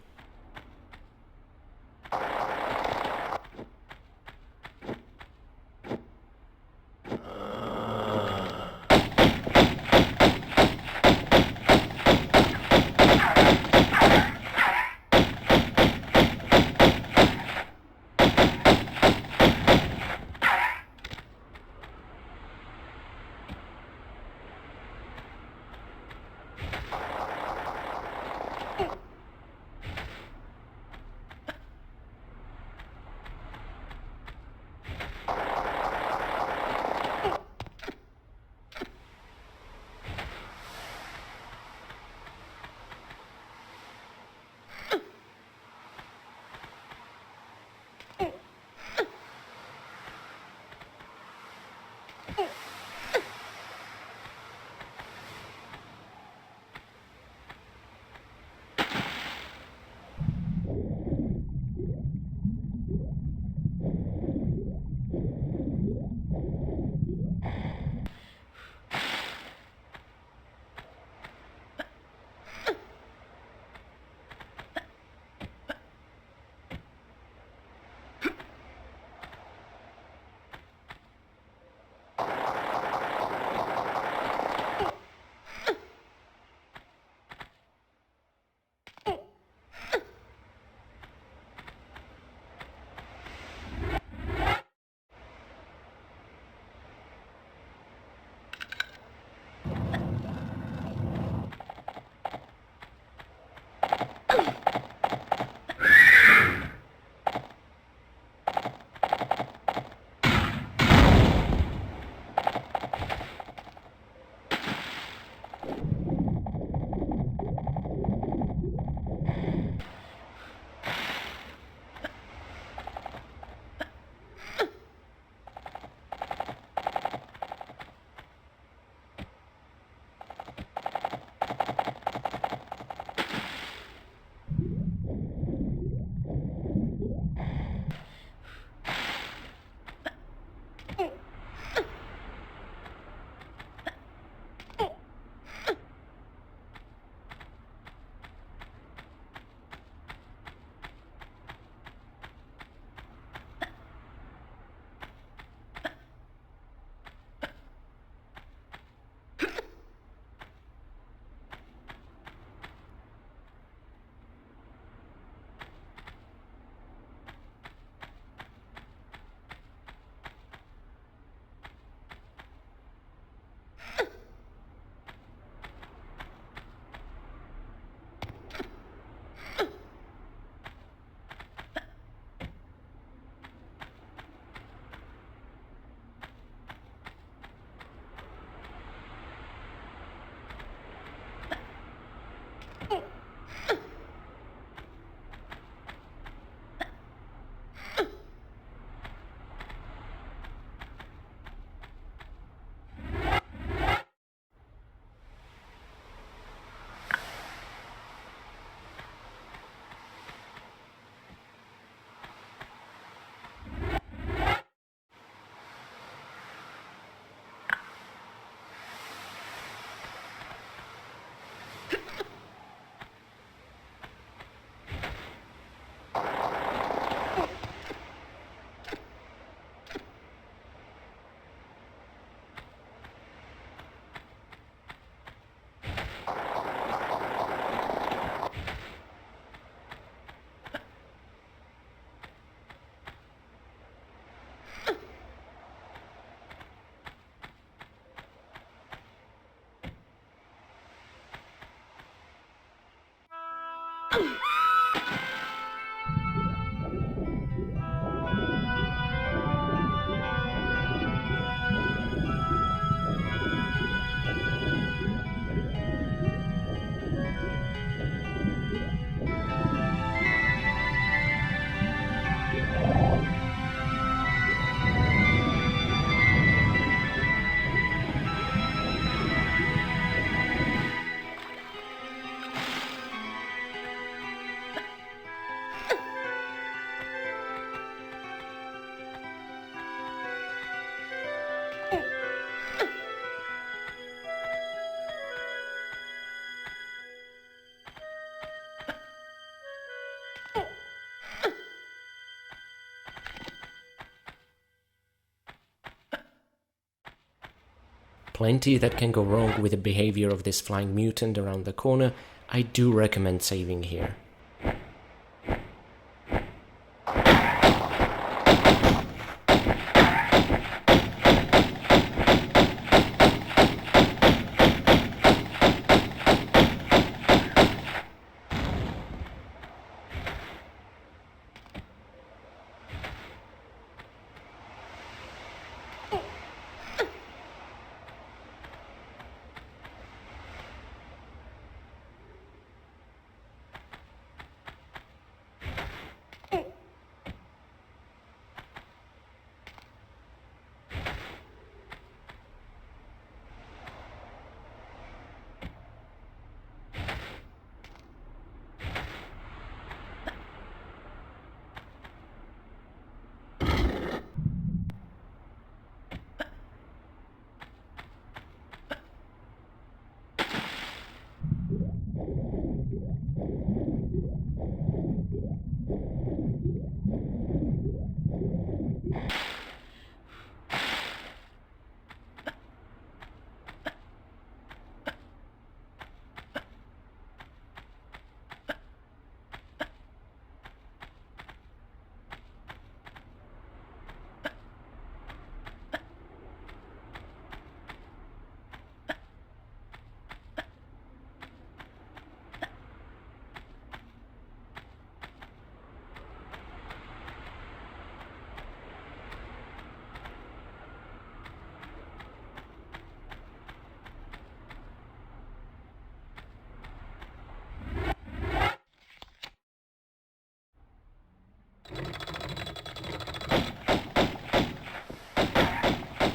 plenty that can go wrong with the behavior of this flying mutant around the corner, I do recommend saving here.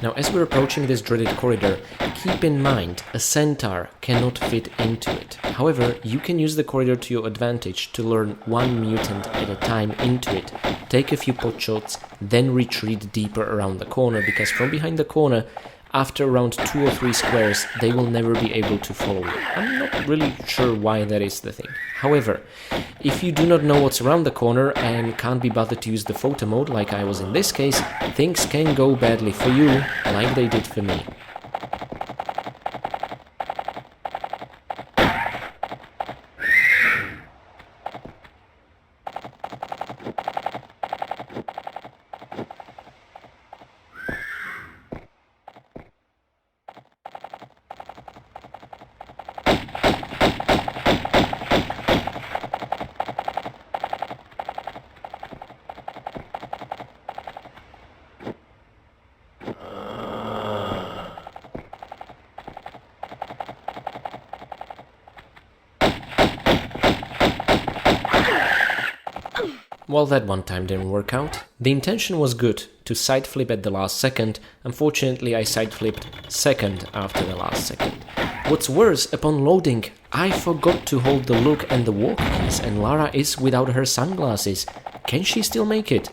Now, as we're approaching this dreaded corridor, keep in mind, a centaur cannot fit into it. However, you can use the corridor to your advantage to learn one mutant at a time into it, take a few pot shots, then retreat deeper around the corner, because from behind the corner, after around 2 or 3 squares, they will never be able to follow you. I'm not really sure why that is the thing. However, if you do not know what's around the corner and can't be bothered to use the photo mode like I was in this case, things can go badly for you, like they did for me. Well, that one time didn't work out. The intention was good, to side flip at the last second. Unfortunately, I side flipped second after the last second. What's worse, upon loading, I forgot to hold the look and the walk keys, and Lara is without her sunglasses. Can she still make it?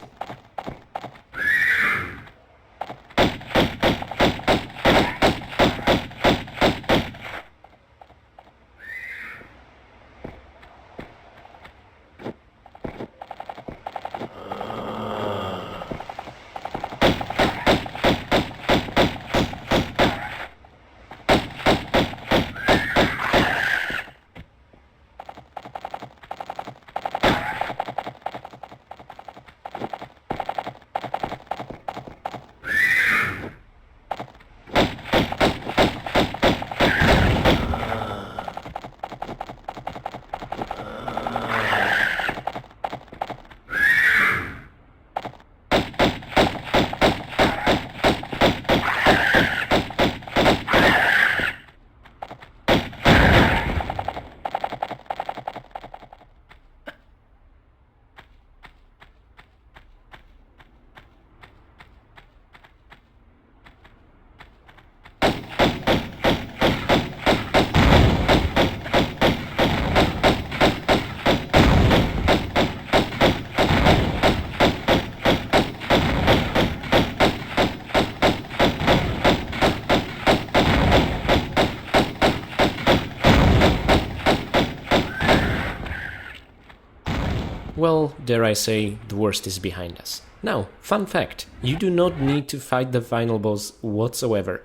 Well, dare I say, the worst is behind us. Now, fun fact, you do not need to fight the final boss whatsoever.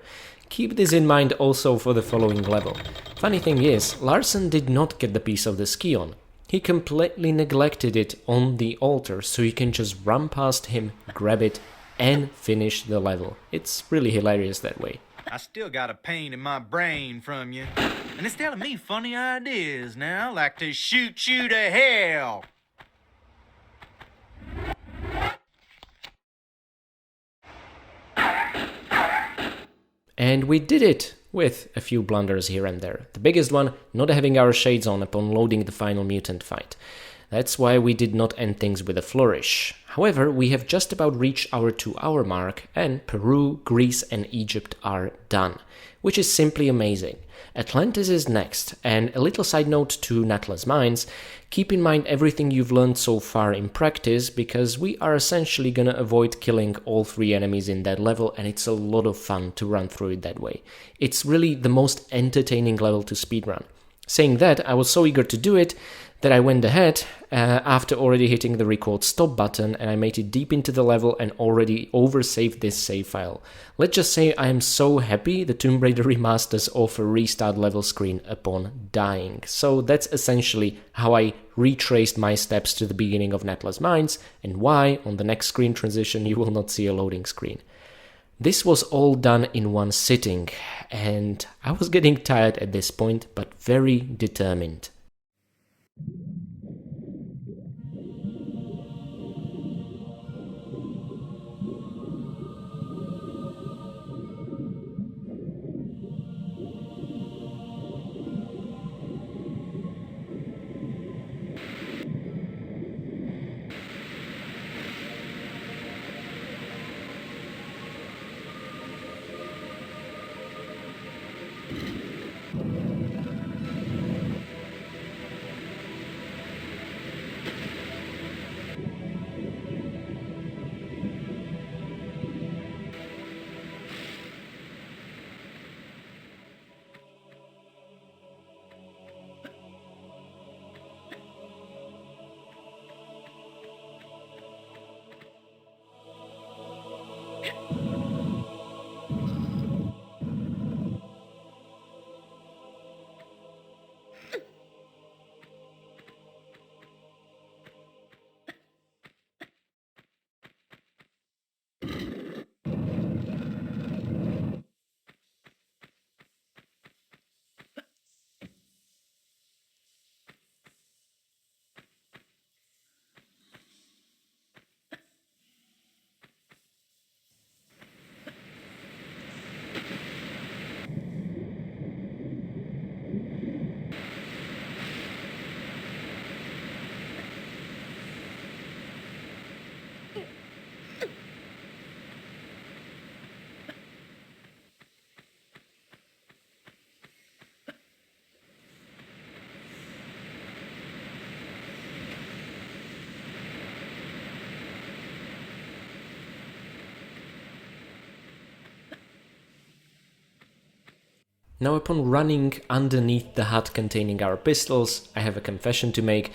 Keep this in mind also for the following level. Funny thing is, Larsen did not get the piece of the Scion. He completely neglected it on the altar, so you can just run past him, grab it, and finish the level. It's really hilarious that way. I still got a pain in my brain from you. And it's telling me funny ideas now, like to shoot you to hell. And we did it, with a few blunders here and there. The biggest one, not having our shades on upon loading the final mutant fight. That's why we did not end things with a flourish. However, we have just about reached our 2-hour mark, and Peru, Greece and Egypt are done, which is simply amazing. Atlantis is next, and a little side note to Natla's mines, keep in mind everything you've learned so far in practice, because we are essentially gonna avoid killing all 3 enemies in that level, and it's a lot of fun to run through it that way. It's really the most entertaining level to speedrun. Saying that, I was so eager to do it that I went ahead after already hitting the record stop button, and I made it deep into the level and already oversaved this save file. Let's just say I am so happy the Tomb Raider remasters offer restart level screen upon dying. So that's essentially how I retraced my steps to the beginning of Natla's Mines, and why on the next screen transition you will not see a loading screen. This was all done in one sitting, and I was getting tired at this point, but very determined. Now, upon running underneath the hut containing our pistols, I have a confession to make.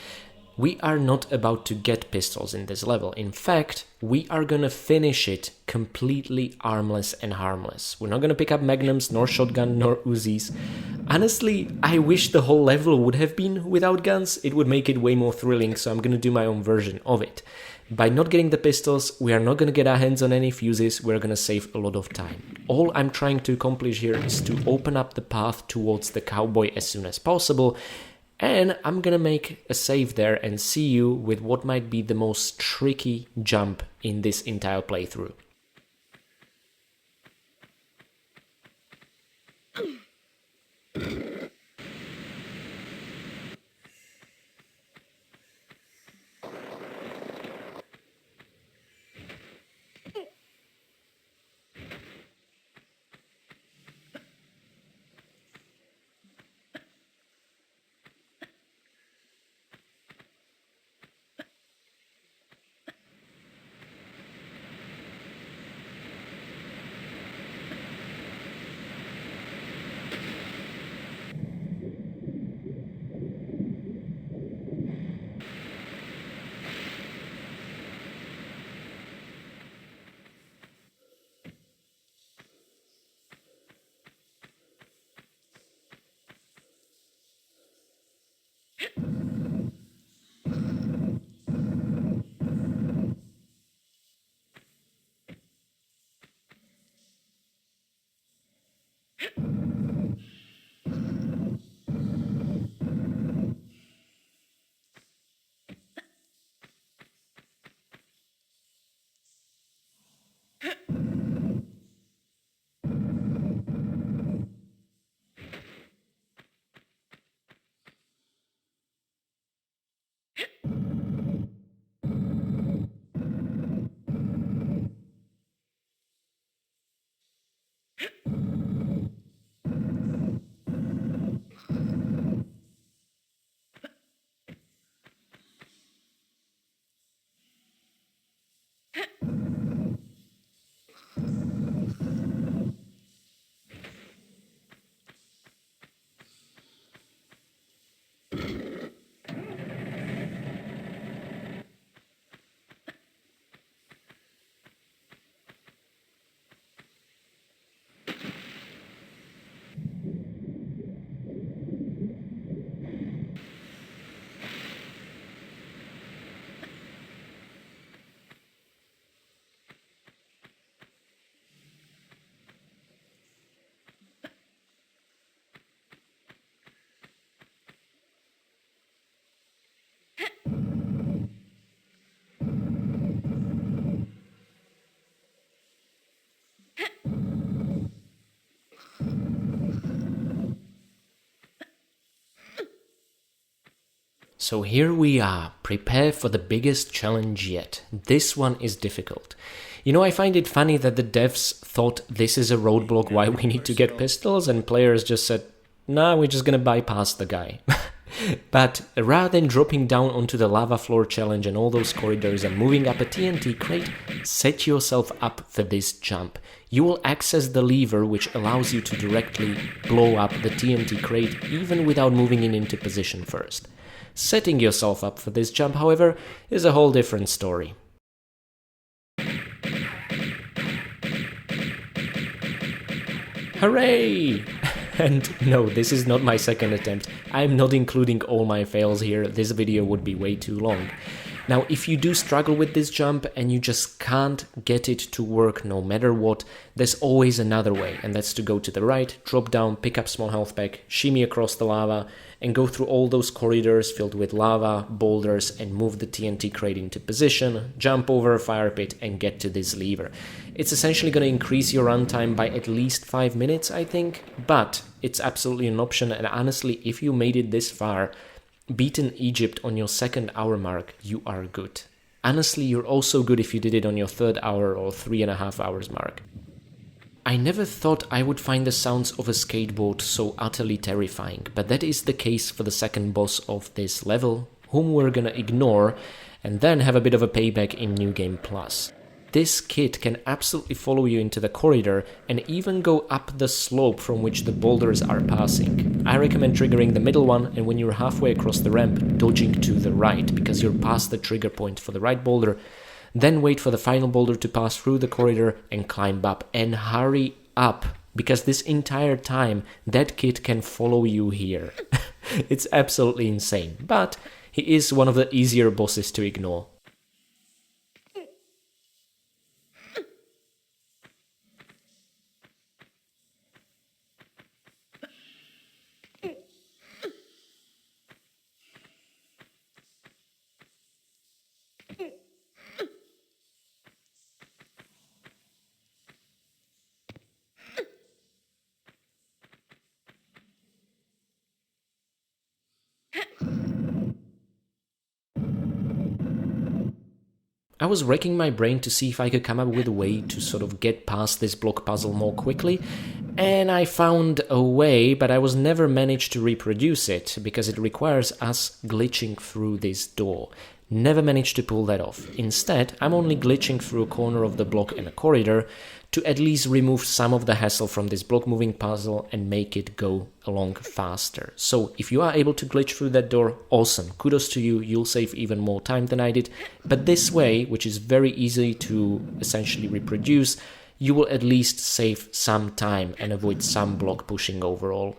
We are not about to get pistols in this level. In fact, we are gonna finish it completely armless and harmless. We're not gonna pick up magnums, nor shotgun, nor Uzis. Honestly, I wish the whole level would have been without guns. It would make it way more thrilling, so I'm gonna do my own version of it. By not getting the pistols, we are not going to get our hands on any fuses, we're going to save a lot of time. All I'm trying to accomplish here is to open up the path towards the cowboy as soon as possible, and I'm going to make a save there and see you with what might be the most tricky jump in this entire playthrough. So here we are, prepare for the biggest challenge yet. This one is difficult. You know, I find it funny that the devs thought this is a roadblock why we need to get pistols, and players just said, nah, we're just gonna bypass the guy. But rather than dropping down onto the lava floor challenge and all those corridors and moving up a TNT crate, set yourself up for this jump. You will access the lever which allows you to directly blow up the TNT crate even without moving it into position first. Setting yourself up for this jump, however, is a whole different story. Hooray! And no, this is not my second attempt. I'm not including all my fails here, this video would be way too long. Now, if you do struggle with this jump and you just can't get it to work no matter what, there's always another way, and that's to go to the right, drop down, pick up small health pack, shimmy across the lava, and go through all those corridors filled with lava, boulders, and move the TNT crate into position, jump over a fire pit, and get to this lever. It's essentially going to increase your runtime by at least 5 minutes, I think, but it's absolutely an option, and honestly, if you made it this far, beaten Egypt on your 2nd hour mark, you are good. Honestly, you're also good if you did it on your 3rd hour or 3.5 hours mark. I never thought I would find the sounds of a skateboard so utterly terrifying, but that is the case for the second boss of this level, whom we're gonna ignore, and then have a bit of a payback in New Game Plus. This kid can absolutely follow you into the corridor and even go up the slope from which the boulders are passing. I recommend triggering the middle one, and when you're halfway across the ramp, dodging to the right, because you're past the trigger point for the right boulder. Then wait for the final boulder to pass through the corridor and climb up. And hurry up, because this entire time that kid can follow you here. It's absolutely insane, but he is one of the easier bosses to ignore. I was racking my brain to see if I could come up with a way to sort of get past this block puzzle more quickly, and I found a way, but I was never managed to reproduce it, because it requires us glitching through this door. Never managed to pull that off. Instead, I'm only glitching through a corner of the block in a corridor to at least remove some of the hassle from this block moving puzzle and make it go along faster. So if you are able to glitch through that door, awesome, kudos to you, you'll save even more time than I did. But this way, which is very easy to essentially reproduce, you will at least save some time and avoid some block pushing overall.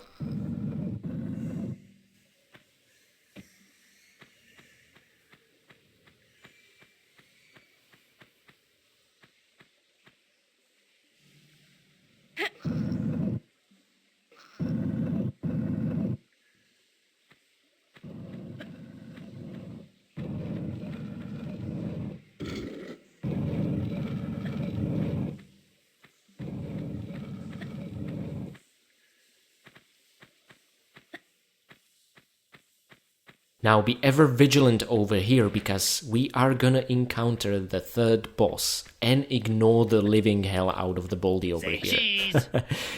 Now be ever vigilant over here, because we are gonna encounter the third boss and ignore the living hell out of the Baldy over here.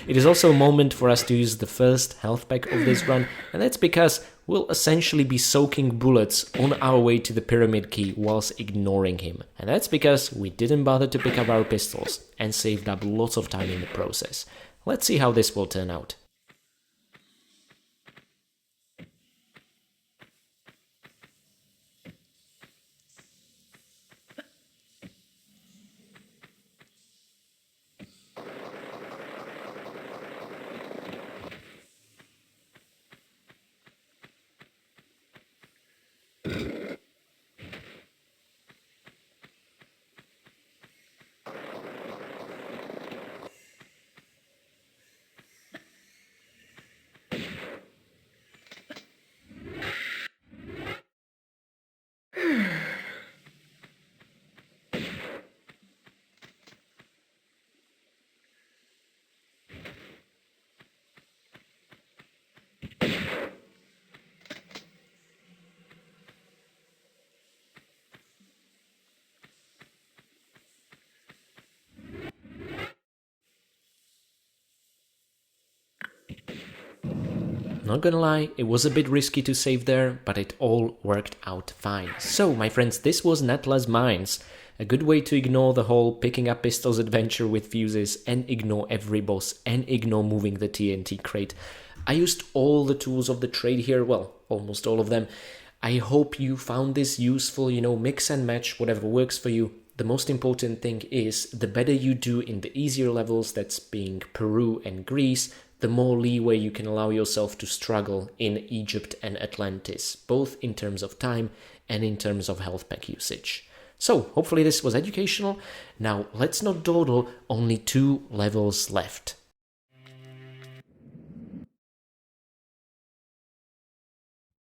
It is also a moment for us to use the first health pack of this run, and that's because we'll essentially be soaking bullets on our way to the pyramid key whilst ignoring him. And that's because we didn't bother to pick up our pistols and saved up lots of time in the process. Let's see how this will turn out. not gonna lie, it was a bit risky to save there, but it all worked out fine. So, my friends, this was Natla's Mines. A good way to ignore the whole picking up pistols adventure with fuses and ignore every boss and ignore moving the TNT crate. I used all the tools of the trade here, well, almost all of them. I hope you found this useful, mix and match whatever works for you. The most important thing is the better you do in the easier levels, that's being Peru and Greece, the more leeway you can allow yourself to struggle in Egypt and Atlantis, both in terms of time and in terms of health pack usage. So, hopefully this was educational. Now, let's not dawdle, only 2 levels left.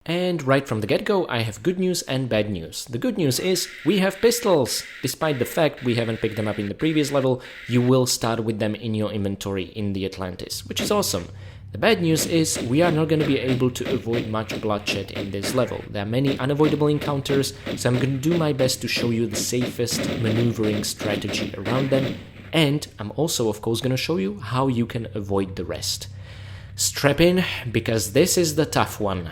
And right from the get-go, I have good news and bad news. The good news is we have pistols! Despite the fact we haven't picked them up in the previous level, you will start with them in your inventory in the Atlantis, which is awesome. The bad news is we are not going to be able to avoid much bloodshed in this level. There are many unavoidable encounters, so I'm going to do my best to show you the safest maneuvering strategy around them, and I'm also of course going to show you how you can avoid the rest. Strap in, because this is the tough one.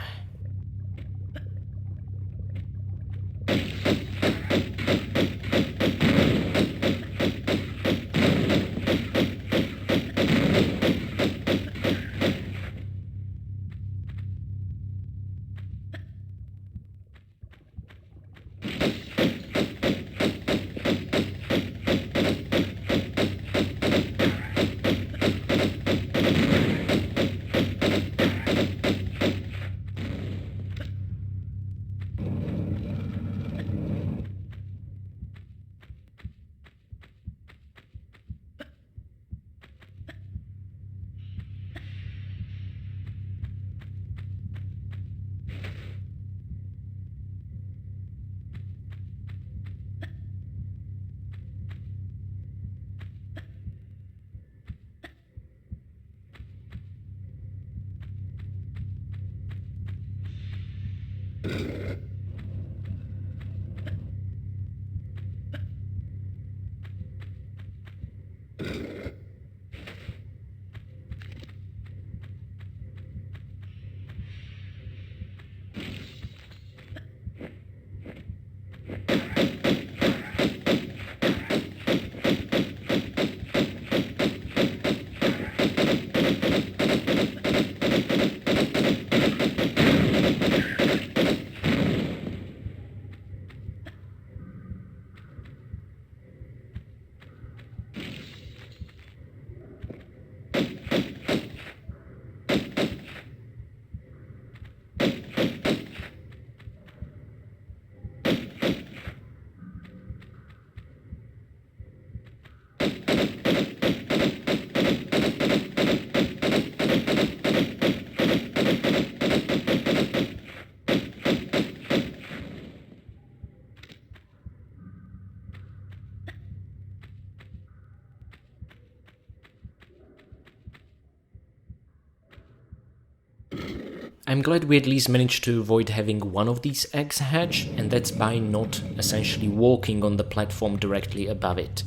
I'm glad we at least managed to avoid having one of these eggs hatch, and that's by not essentially walking on the platform directly above it.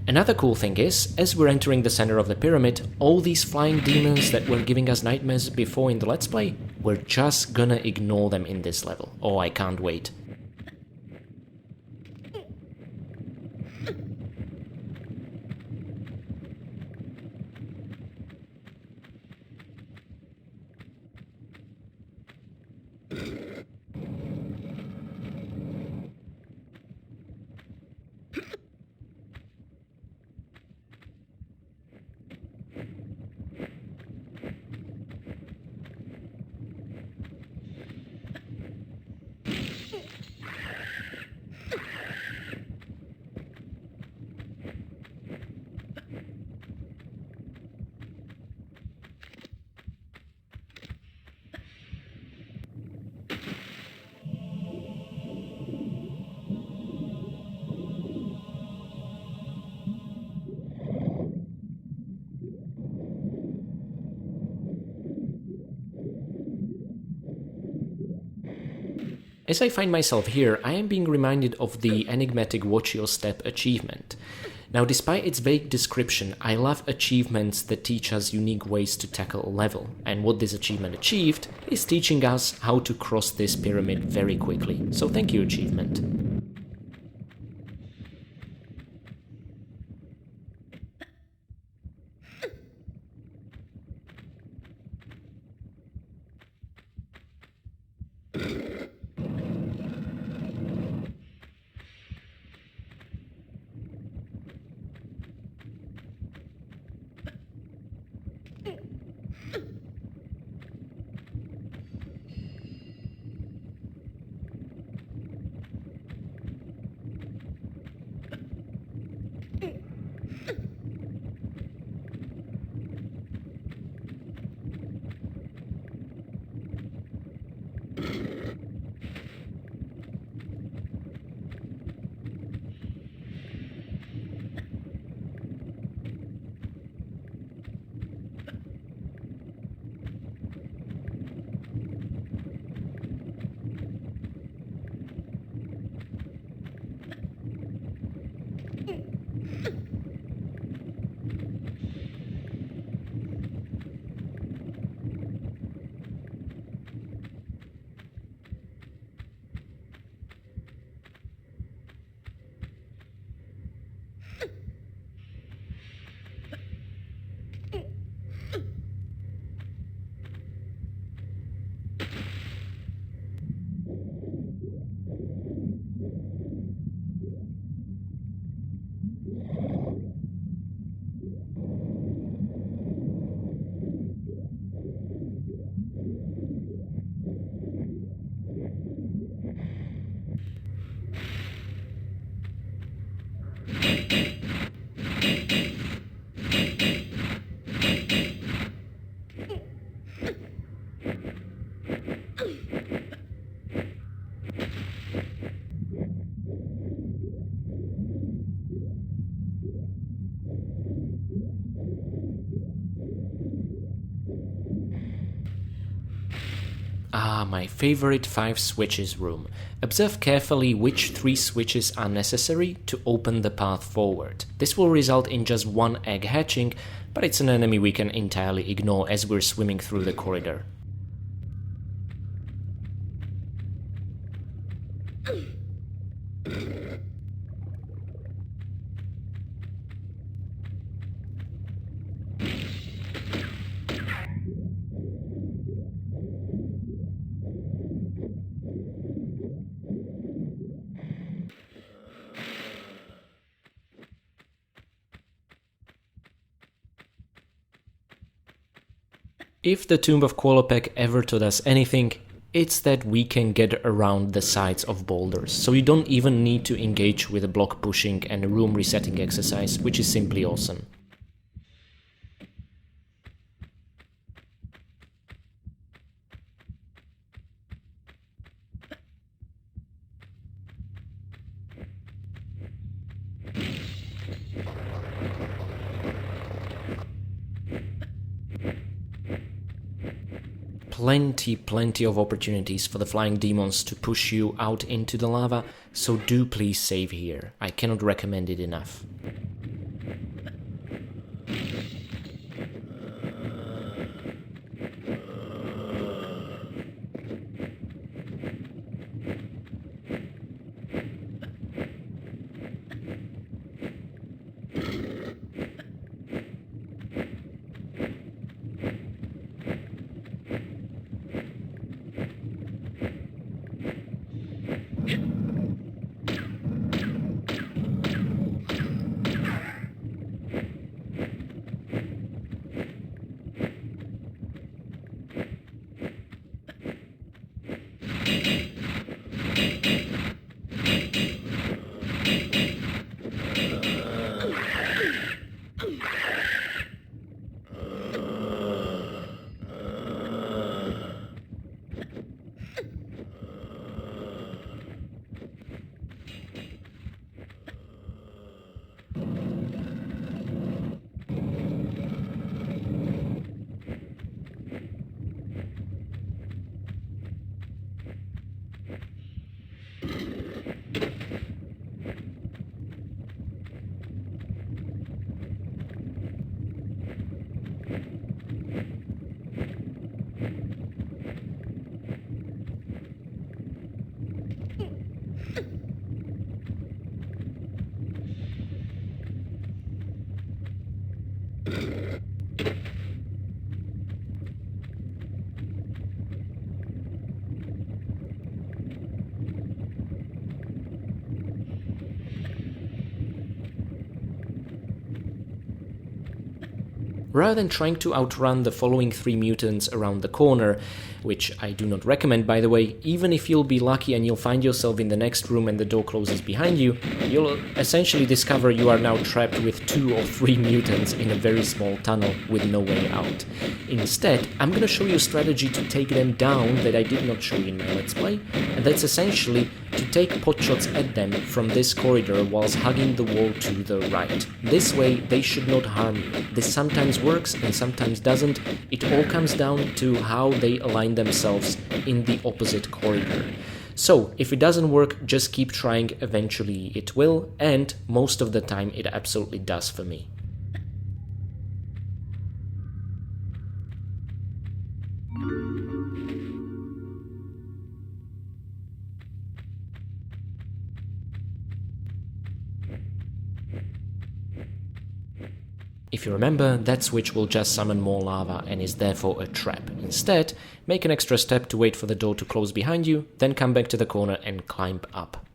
Another cool thing is, as we're entering the center of the pyramid, all these flying demons that were giving us nightmares before in the Let's Play, we're just gonna ignore them in this level. Oh, I can't wait. As I find myself here, I am being reminded of the enigmatic Watch Your Step achievement. Now, despite its vague description, I love achievements that teach us unique ways to tackle a level, and what this achievement achieved is teaching us how to cross this pyramid very quickly. So thank you, achievement. Ah, my favorite 5 switches room. Observe carefully which 3 switches are necessary to open the path forward. This will result in just 1 egg hatching, but it's an enemy we can entirely ignore as we're swimming through the corridor. If the Tomb of Qualopec ever taught us anything, it's that we can get around the sides of boulders, so you don't even need to engage with a block pushing and a room resetting exercise, which is simply awesome. Plenty of opportunities for the flying demons to push you out into the lava, so do please save here. I cannot recommend it enough. rather than trying to outrun the following 3 mutants around the corner, which I do not recommend by the way. Even if you'll be lucky and you'll find yourself in the next room and the door closes behind you, you'll essentially discover you are now trapped with 2 or 3 mutants in a very small tunnel with no way out. Instead, I'm gonna show you a strategy to take them down that I did not show you in my Let's Play, and that's essentially to take potshots at them from this corridor whilst hugging the wall to the right. This way, they should not harm you. This sometimes works and sometimes doesn't. It all comes down to how they align themselves in the opposite corridor. So, if it doesn't work, just keep trying, eventually it will, and most of the time it absolutely does for me. If you remember, that switch will just summon more lava and is therefore a trap. Instead, make an extra step to wait for the door to close behind you, then come back to the corner and climb up.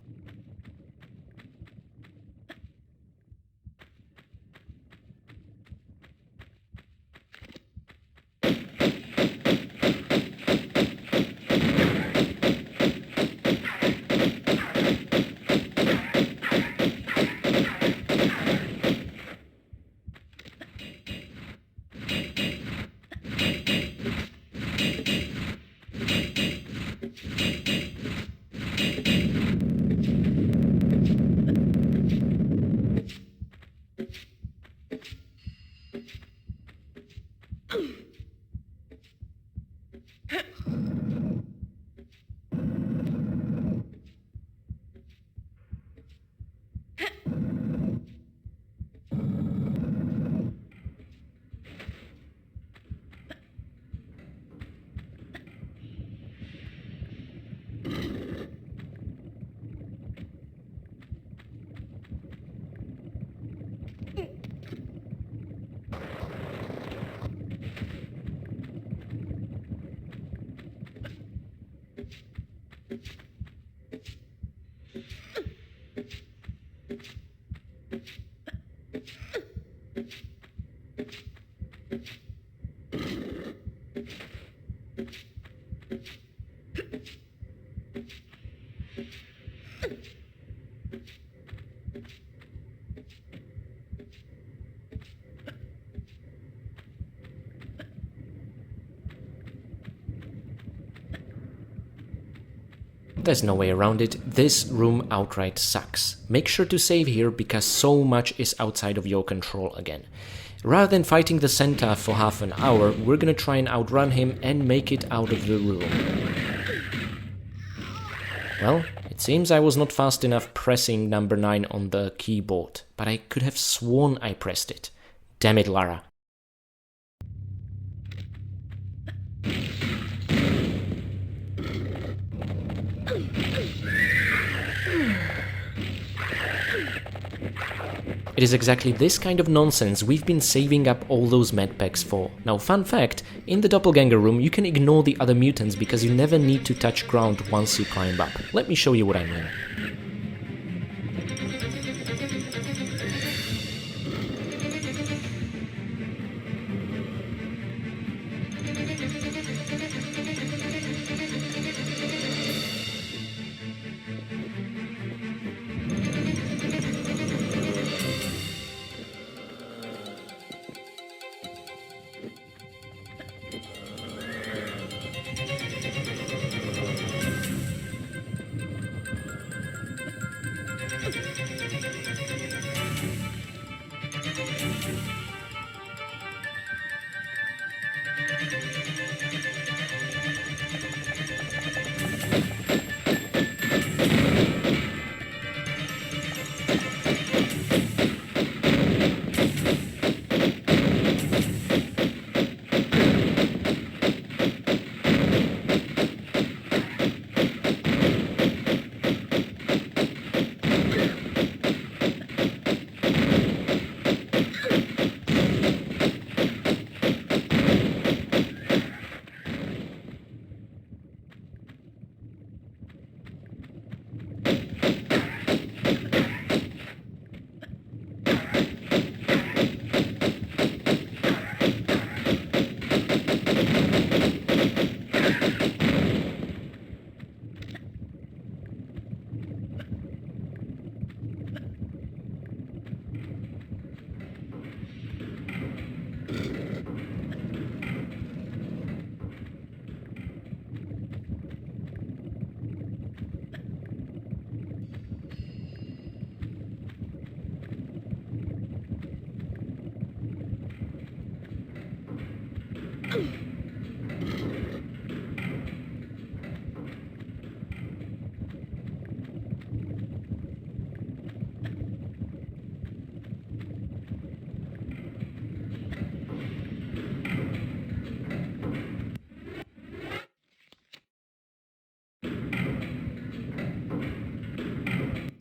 There's no way around it, this room outright sucks. Make sure to save here because so much is outside of your control again. Rather than fighting the centaur for half an hour, we're gonna try and outrun him and make it out of the room. Well, it seems I was not fast enough pressing number 9 on the keyboard, but I could have sworn I pressed it. Damn it, Lara. It is exactly this kind of nonsense we've been saving up all those medpacks for. Now, fun fact, in the doppelganger room you can ignore the other mutants because you never need to touch ground once you climb up. Let me show you what I mean.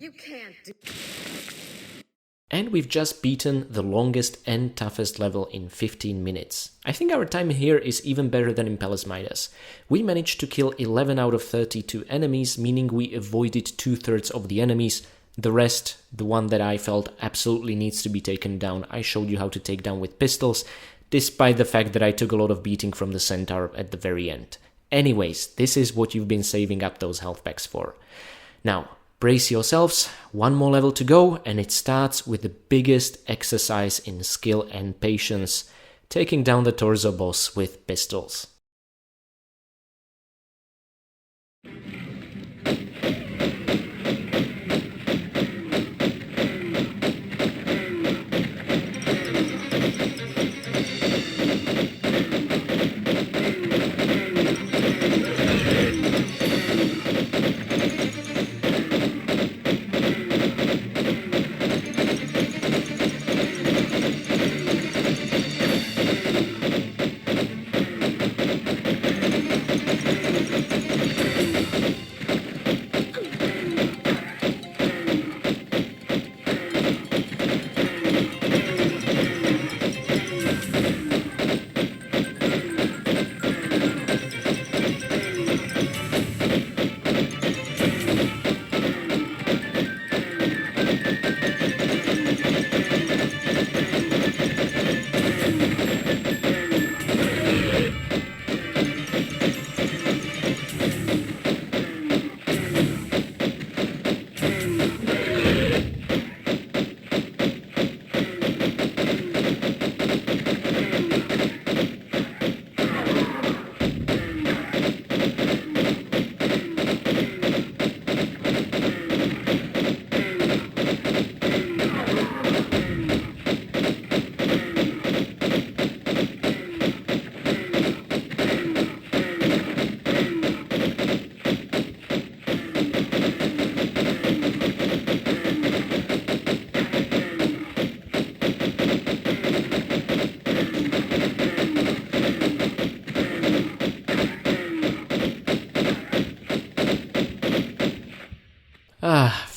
You can't do... And we've just beaten the longest and toughest level in 15 minutes. I think our time here is even better than in Palace Midas. We managed to kill 11 out of 32 enemies, meaning we avoided 2/3 of the enemies. The rest, the one that I felt absolutely needs to be taken down, I showed you how to take down with pistols, despite the fact that I took a lot of beating from the centaur at the very end. Anyways, this is what you've been saving up those health packs for. Now, brace yourselves, one more level to go, and it starts with the biggest exercise in skill and patience, taking down the torso boss with pistols.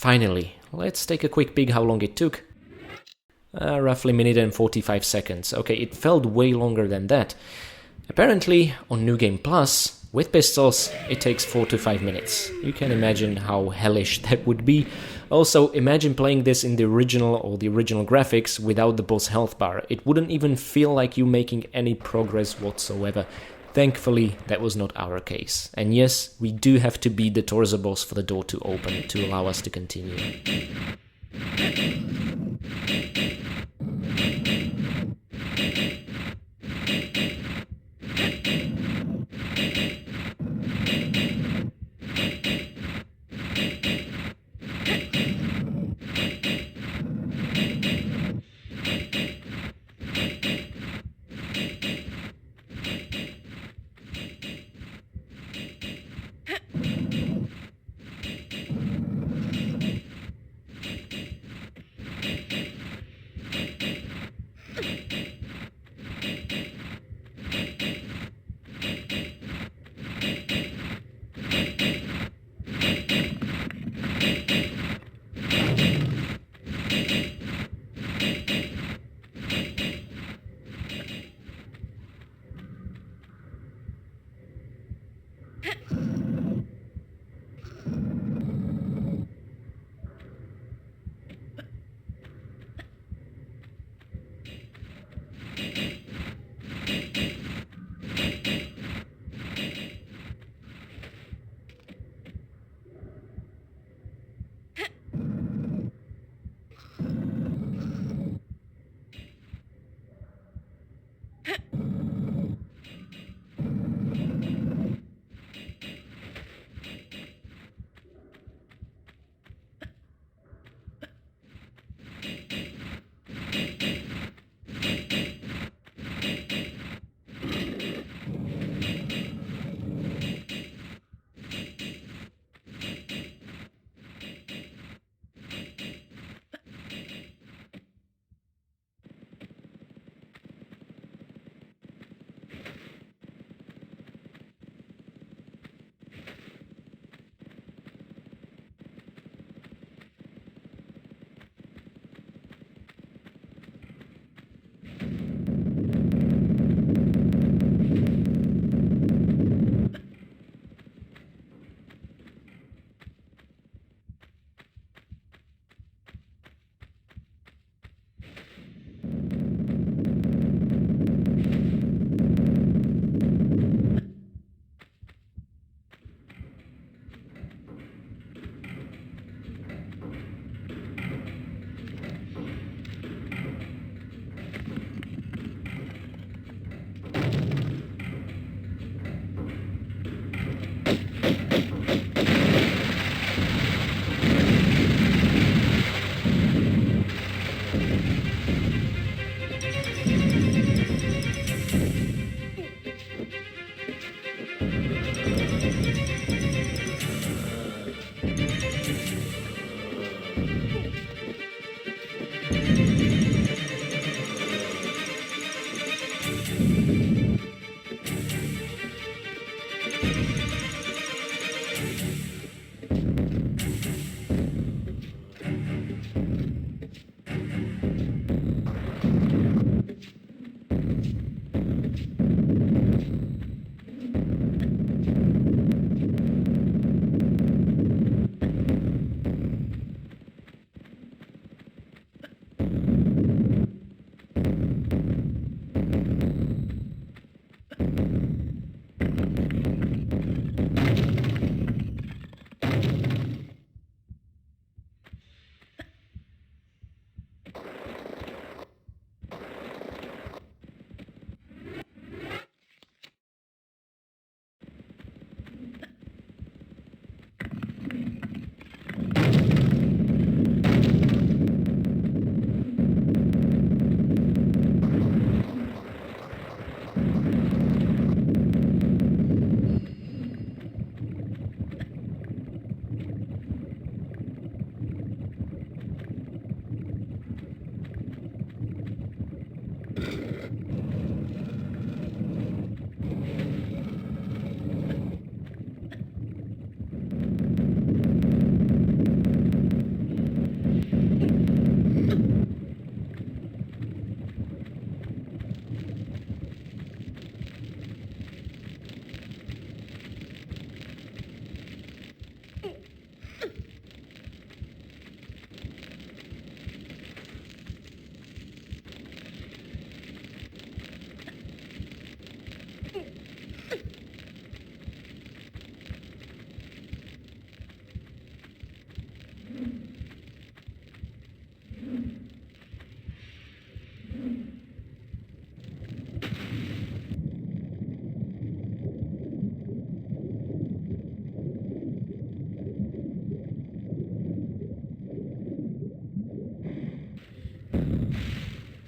Finally, let's take a quick peek how long it took. Roughly a minute and 45 seconds. Okay, it felt way longer than that. Apparently, on New Game Plus, with pistols, it takes 4 to 5 minutes. You can imagine how hellish that would be. Also, imagine playing this in the original or the original graphics without the boss health bar. It wouldn't even feel like you making any progress whatsoever. Thankfully, that was not our case. And yes, we do have to beat the torso boss for the door to open to allow us to continue.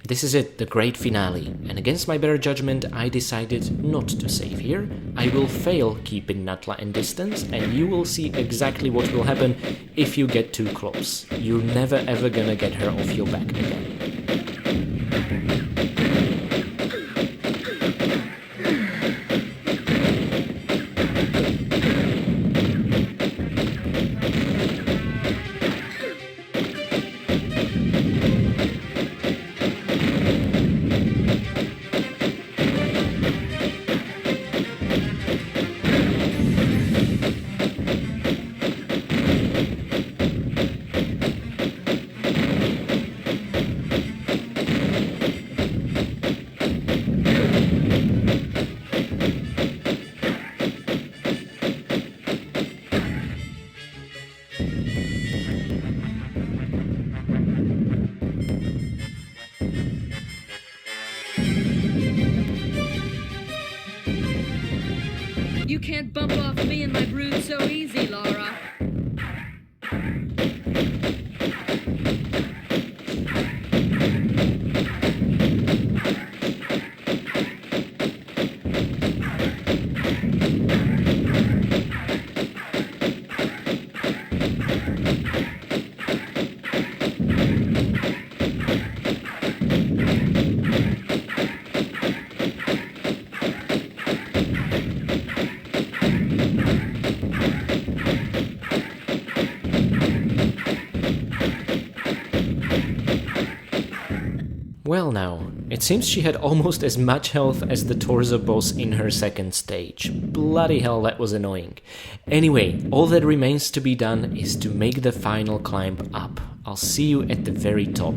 This is it, the great finale, and against my better judgment I decided not to save here. I will fail keeping Natla in distance, and you will see exactly what will happen if you get too close. You're never ever gonna get her off your back again. You can't bump off me and my brood so easy, Laura. Well now, it seems she had almost as much health as the torso boss in her second stage. Bloody hell, that was annoying. Anyway, all that remains to be done is to make the final climb up. I'll see you at the very top.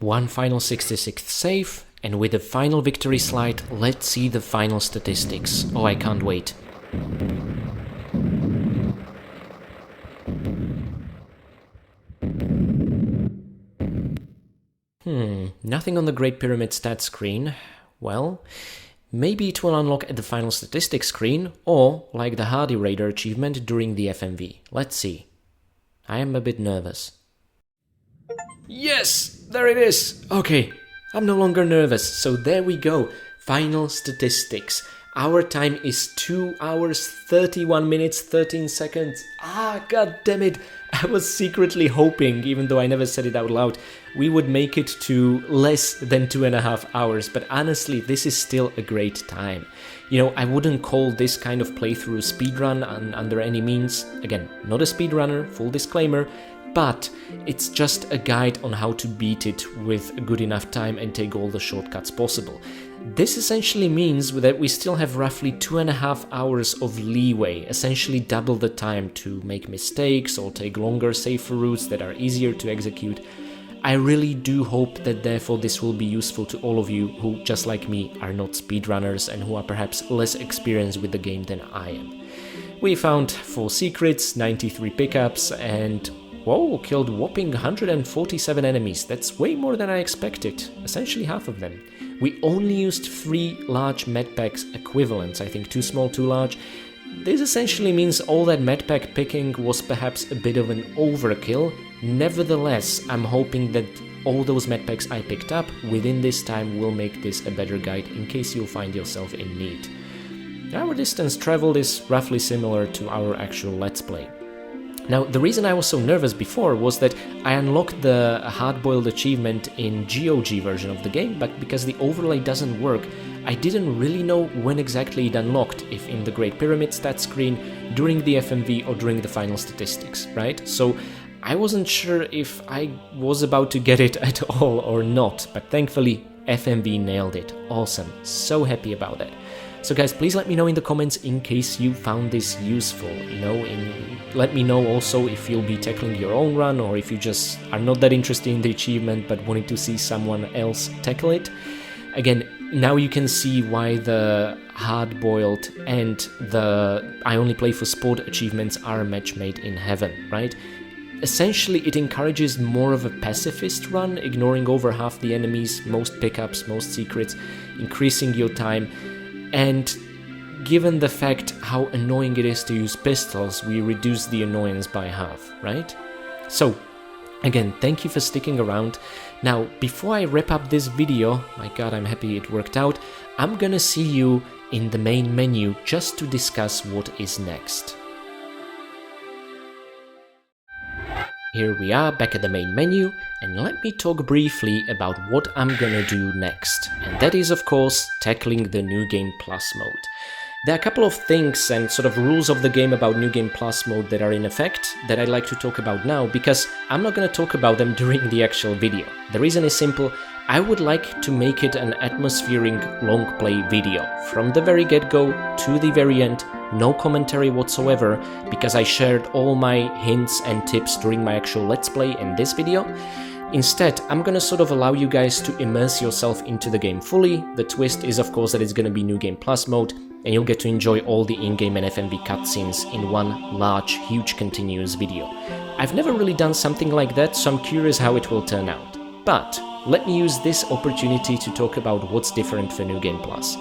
One final 66th save, and with the final victory slide, let's see the final statistics. Oh, I can't wait. Nothing on the Great Pyramid stat screen. Well, maybe it will unlock at the final statistics screen, or like the Hardy Raider achievement during the FMV. Let's see. I am a bit nervous. Yes! There it is! Okay, I'm no longer nervous, so there we go. Final statistics. Our time is 2 hours, 31 minutes, 13 seconds. God damn it! I was secretly hoping, even though I never said it out loud, we would make it to less than 2.5 hours, but honestly, this is still a great time. You know, I wouldn't call this kind of playthrough speedrun under any means. Again, not a speedrunner, full disclaimer, but it's just a guide on how to beat it with a good enough time and take all the shortcuts possible. This essentially means that we still have roughly 2.5 hours of leeway, essentially double the time to make mistakes or take longer, safer routes that are easier to execute. I really do hope that therefore this will be useful to all of you who, just like me, are not speedrunners and who are perhaps less experienced with the game than I am. We found 4 secrets, 93 pickups, and whoa, killed whopping 147 enemies. That's way more than I expected, essentially half of them. We only used 3 large medpacks equivalents, I think 2 small, 2 large. This essentially means all that medpack picking was perhaps a bit of an overkill. Nevertheless, I'm hoping that all those medpacks I picked up within this time will make this a better guide in case you'll find yourself in need. Our distance traveled is roughly similar to our actual Let's Play. Now, the reason I was so nervous before was that I unlocked the hard-boiled achievement in GOG version of the game, but because the overlay doesn't work, I didn't really know when exactly it unlocked, if in the Great Pyramid stat screen, during the FMV or during the final statistics, right? So I wasn't sure if I was about to get it at all or not, but thankfully FMV nailed it. Awesome, so happy about that. So guys, please let me know in the comments in case you found this useful, let me know also if you'll be tackling your own run or if you just are not that interested in the achievement but wanted to see someone else tackle it. Again, now you can see why the hard-boiled and the I only play for sport achievements are a match made in heaven, right? Essentially, it encourages more of a pacifist run, ignoring over half the enemies, most pickups, most secrets, increasing your time. And given the fact how annoying it is to use pistols, we reduce the annoyance by half, right? So, again, thank you for sticking around. Now, before I wrap up this video, my god, I'm happy it worked out, I'm gonna see you in the main menu just to discuss what is next. Here we are back at the main menu, and let me talk briefly about what I'm gonna do next. And that is, of course, tackling the New Game Plus mode. There are a couple of things and sort of rules of the game about New Game Plus mode that are in effect that I'd like to talk about now, because I'm not gonna talk about them during the actual video. The reason is simple. I would like to make it an atmospheric long play video. From the very get-go to the very end, no commentary whatsoever, because I shared all my hints and tips during my actual Let's Play in this video. Instead, I'm gonna sort of allow you guys to immerse yourself into the game fully. The twist is, of course, that it's gonna be New Game Plus mode, and you'll get to enjoy all the in-game and FMV cutscenes in one large, huge continuous video. I've never really done something like that, so I'm curious how it will turn out. But let me use this opportunity to talk about what's different for New Game Plus.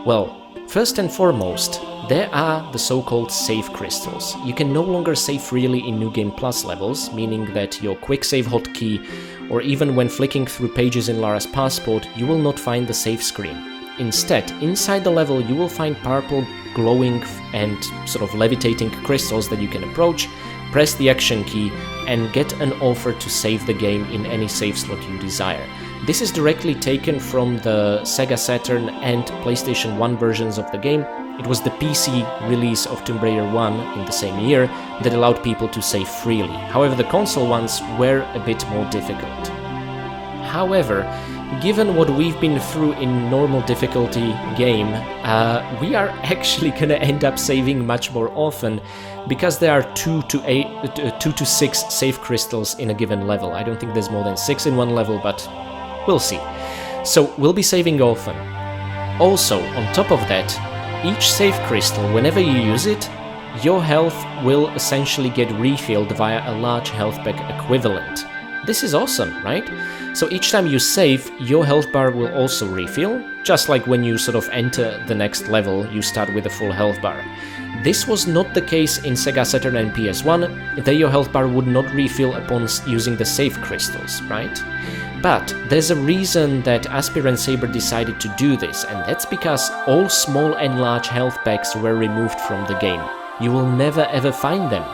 Well, first and foremost, there are the so-called save crystals. You can no longer save freely in New Game Plus levels, meaning that your quick save hotkey, or even when flicking through pages in Lara's passport, you will not find the save screen. Instead, inside the level you will find purple, glowing and sort of levitating crystals that you can approach, press the action key and get an offer to save the game in any save slot you desire. This is directly taken from the Sega Saturn and PlayStation 1 versions of the game. It was the PC release of Tomb Raider 1 in the same year that allowed people to save freely. However, the console ones were a bit more difficult. However, given what we've been through in normal difficulty game, we are actually gonna end up saving much more often, because there are 2 to 6 save crystals in a given level. I don't think there's more than 6 in one level, but we'll see. So we'll be saving often. Also, on top of that, each save crystal, whenever you use it, your health will essentially get refilled via a large health pack equivalent. This is awesome, right? So each time you save, your health bar will also refill, just like when you sort of enter the next level, you start with a full health bar. This was not the case in Sega Saturn and PS1, there your health bar would not refill upon using the save crystals, right? But there's a reason that Aspir and Saber decided to do this, and that's because all small and large health packs were removed from the game. You will never ever find them,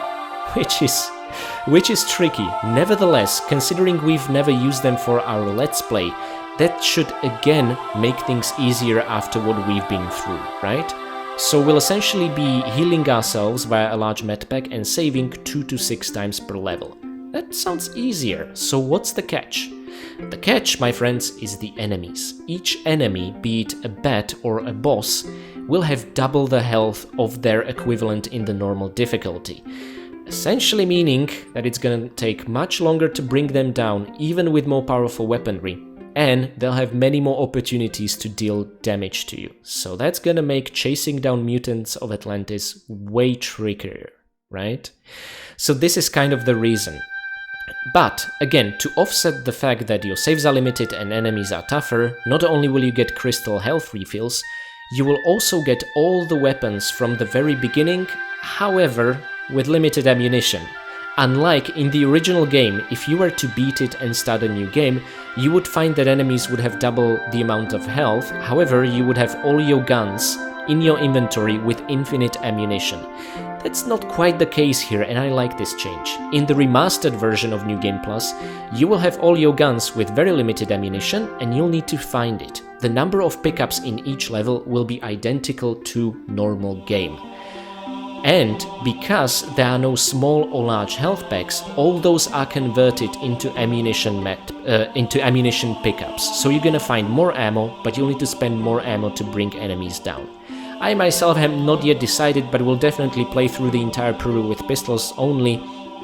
which is tricky. Nevertheless, considering we've never used them for our Let's Play, that should again make things easier after what we've been through, right? So we'll essentially be healing ourselves via a large medpack and saving 2 to 6 times per level. That sounds easier, so what's the catch? The catch, my friends, is the enemies. Each enemy, be it a bat or a boss, will have double the health of their equivalent in the normal difficulty. Essentially meaning that it's gonna take much longer to bring them down, even with more powerful weaponry, and they'll have many more opportunities to deal damage to you. So that's gonna make chasing down mutants of Atlantis way trickier, right? So this is kind of the reason. But, again, to offset the fact that your saves are limited and enemies are tougher, not only will you get crystal health refills, you will also get all the weapons from the very beginning, however, with limited ammunition. Unlike in the original game, if you were to beat it and start a new game, you would find that enemies would have double the amount of health, however, you would have all your guns in your inventory with infinite ammunition. That's not quite the case here, and I like this change. In the remastered version of New Game Plus, you will have all your guns with very limited ammunition, and you'll need to find it. The number of pickups in each level will be identical to normal game. And because there are no small or large health packs, all those are converted into ammunition pickups. So you're gonna find more ammo, but you'll need to spend more ammo to bring enemies down. I myself have not yet decided, but will definitely play through the entire playthrough with pistols only,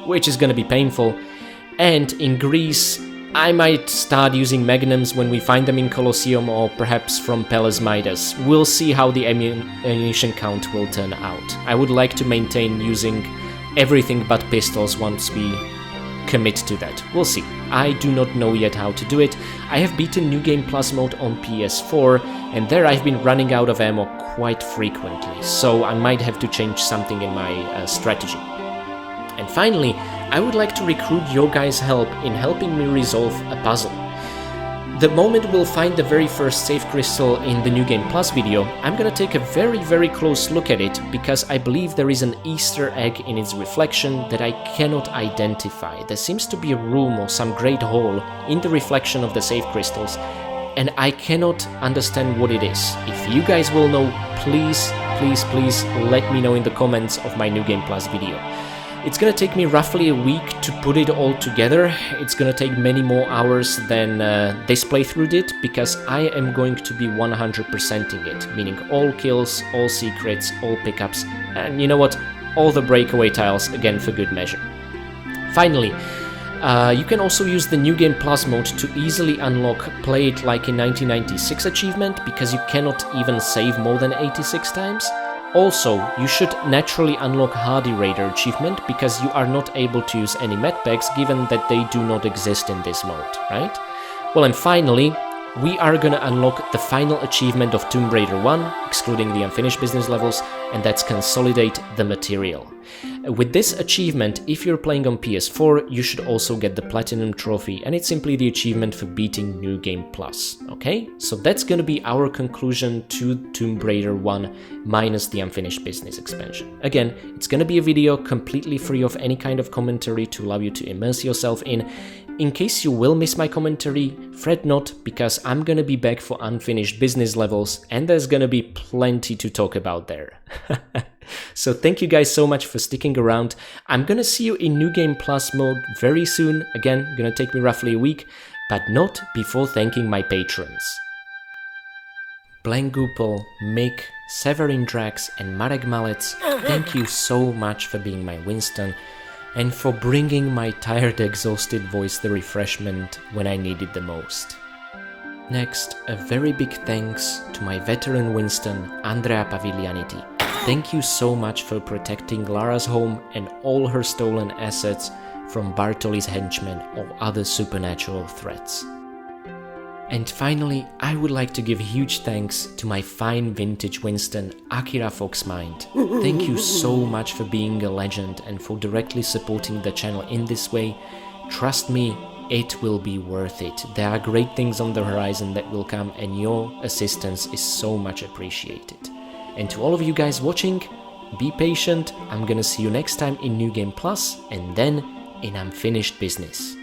which is gonna be painful. And in Greece, I might start using magnums when we find them in Colosseum, or perhaps from Pele's Midas. We'll see how the ammunition count will turn out. I would like to maintain using everything but pistols once we commit to that. We'll see. I do not know yet how to do it. I have beaten New Game Plus mode on PS4, and there I've been running out of ammo quite frequently, so I might have to change something in my strategy. And finally, I would like to recruit your guys' help in helping me resolve a puzzle. The moment we'll find the very first save crystal in the New Game Plus video, I'm gonna take a very close look at it, because I believe there is an Easter egg in its reflection that I cannot identify. There seems to be a room or some great hole in the reflection of the save crystals, and I cannot understand what it is. If you guys will know, please let me know in the comments of my New Game Plus video. It's gonna take me roughly a week to put it all together. It's gonna take many more hours than this playthrough did, because I am going to be 100%ing it, meaning all kills, all secrets, all pickups, and you know what, all the breakaway tiles, again for good measure. Finally, you can also use the New Game Plus mode to easily unlock Play It Like in 1996 achievement, because you cannot even save more than 86 times. Also, you should naturally unlock Hardy Raider achievement, because you are not able to use any medpacks given that they do not exist in this mode, right? Well, and finally, we are gonna unlock the final achievement of Tomb Raider 1, excluding the unfinished business levels, and that's Consolidate the Material. With this achievement, if you're playing on PS4, you should also get the Platinum Trophy, and it's simply the achievement for beating New Game Plus, okay? So that's gonna be our conclusion to Tomb Raider 1 minus the unfinished business expansion. Again, it's gonna be a video completely free of any kind of commentary to allow you to immerse yourself in. In case you will miss my commentary, fret not, because I'm gonna be back for unfinished business levels, and there's gonna be plenty to talk about there. So thank you guys so much for sticking around. I'm gonna see you in New Game Plus mode very soon. Again, gonna take me roughly a week, but not before thanking my patrons. Blankgoopel, Mick, Severin Drax, and Marek Malec, thank you so much for being my Winston, and for bringing my tired, exhausted voice the refreshment when I need it the most. Next, a very big thanks to my veteran Winston, Andrea Paviglianiti. Thank you so much for protecting Lara's home and all her stolen assets from Bartoli's henchmen or other supernatural threats. And finally, I would like to give huge thanks to my fine vintage Winston, Akira Foxmind. Thank you so much for being a legend and for directly supporting the channel in this way. Trust me, it will be worth it. There are great things on the horizon that will come, and your assistance is so much appreciated. And to all of you guys watching, be patient. I'm gonna see you next time in New Game Plus and then in Unfinished Business.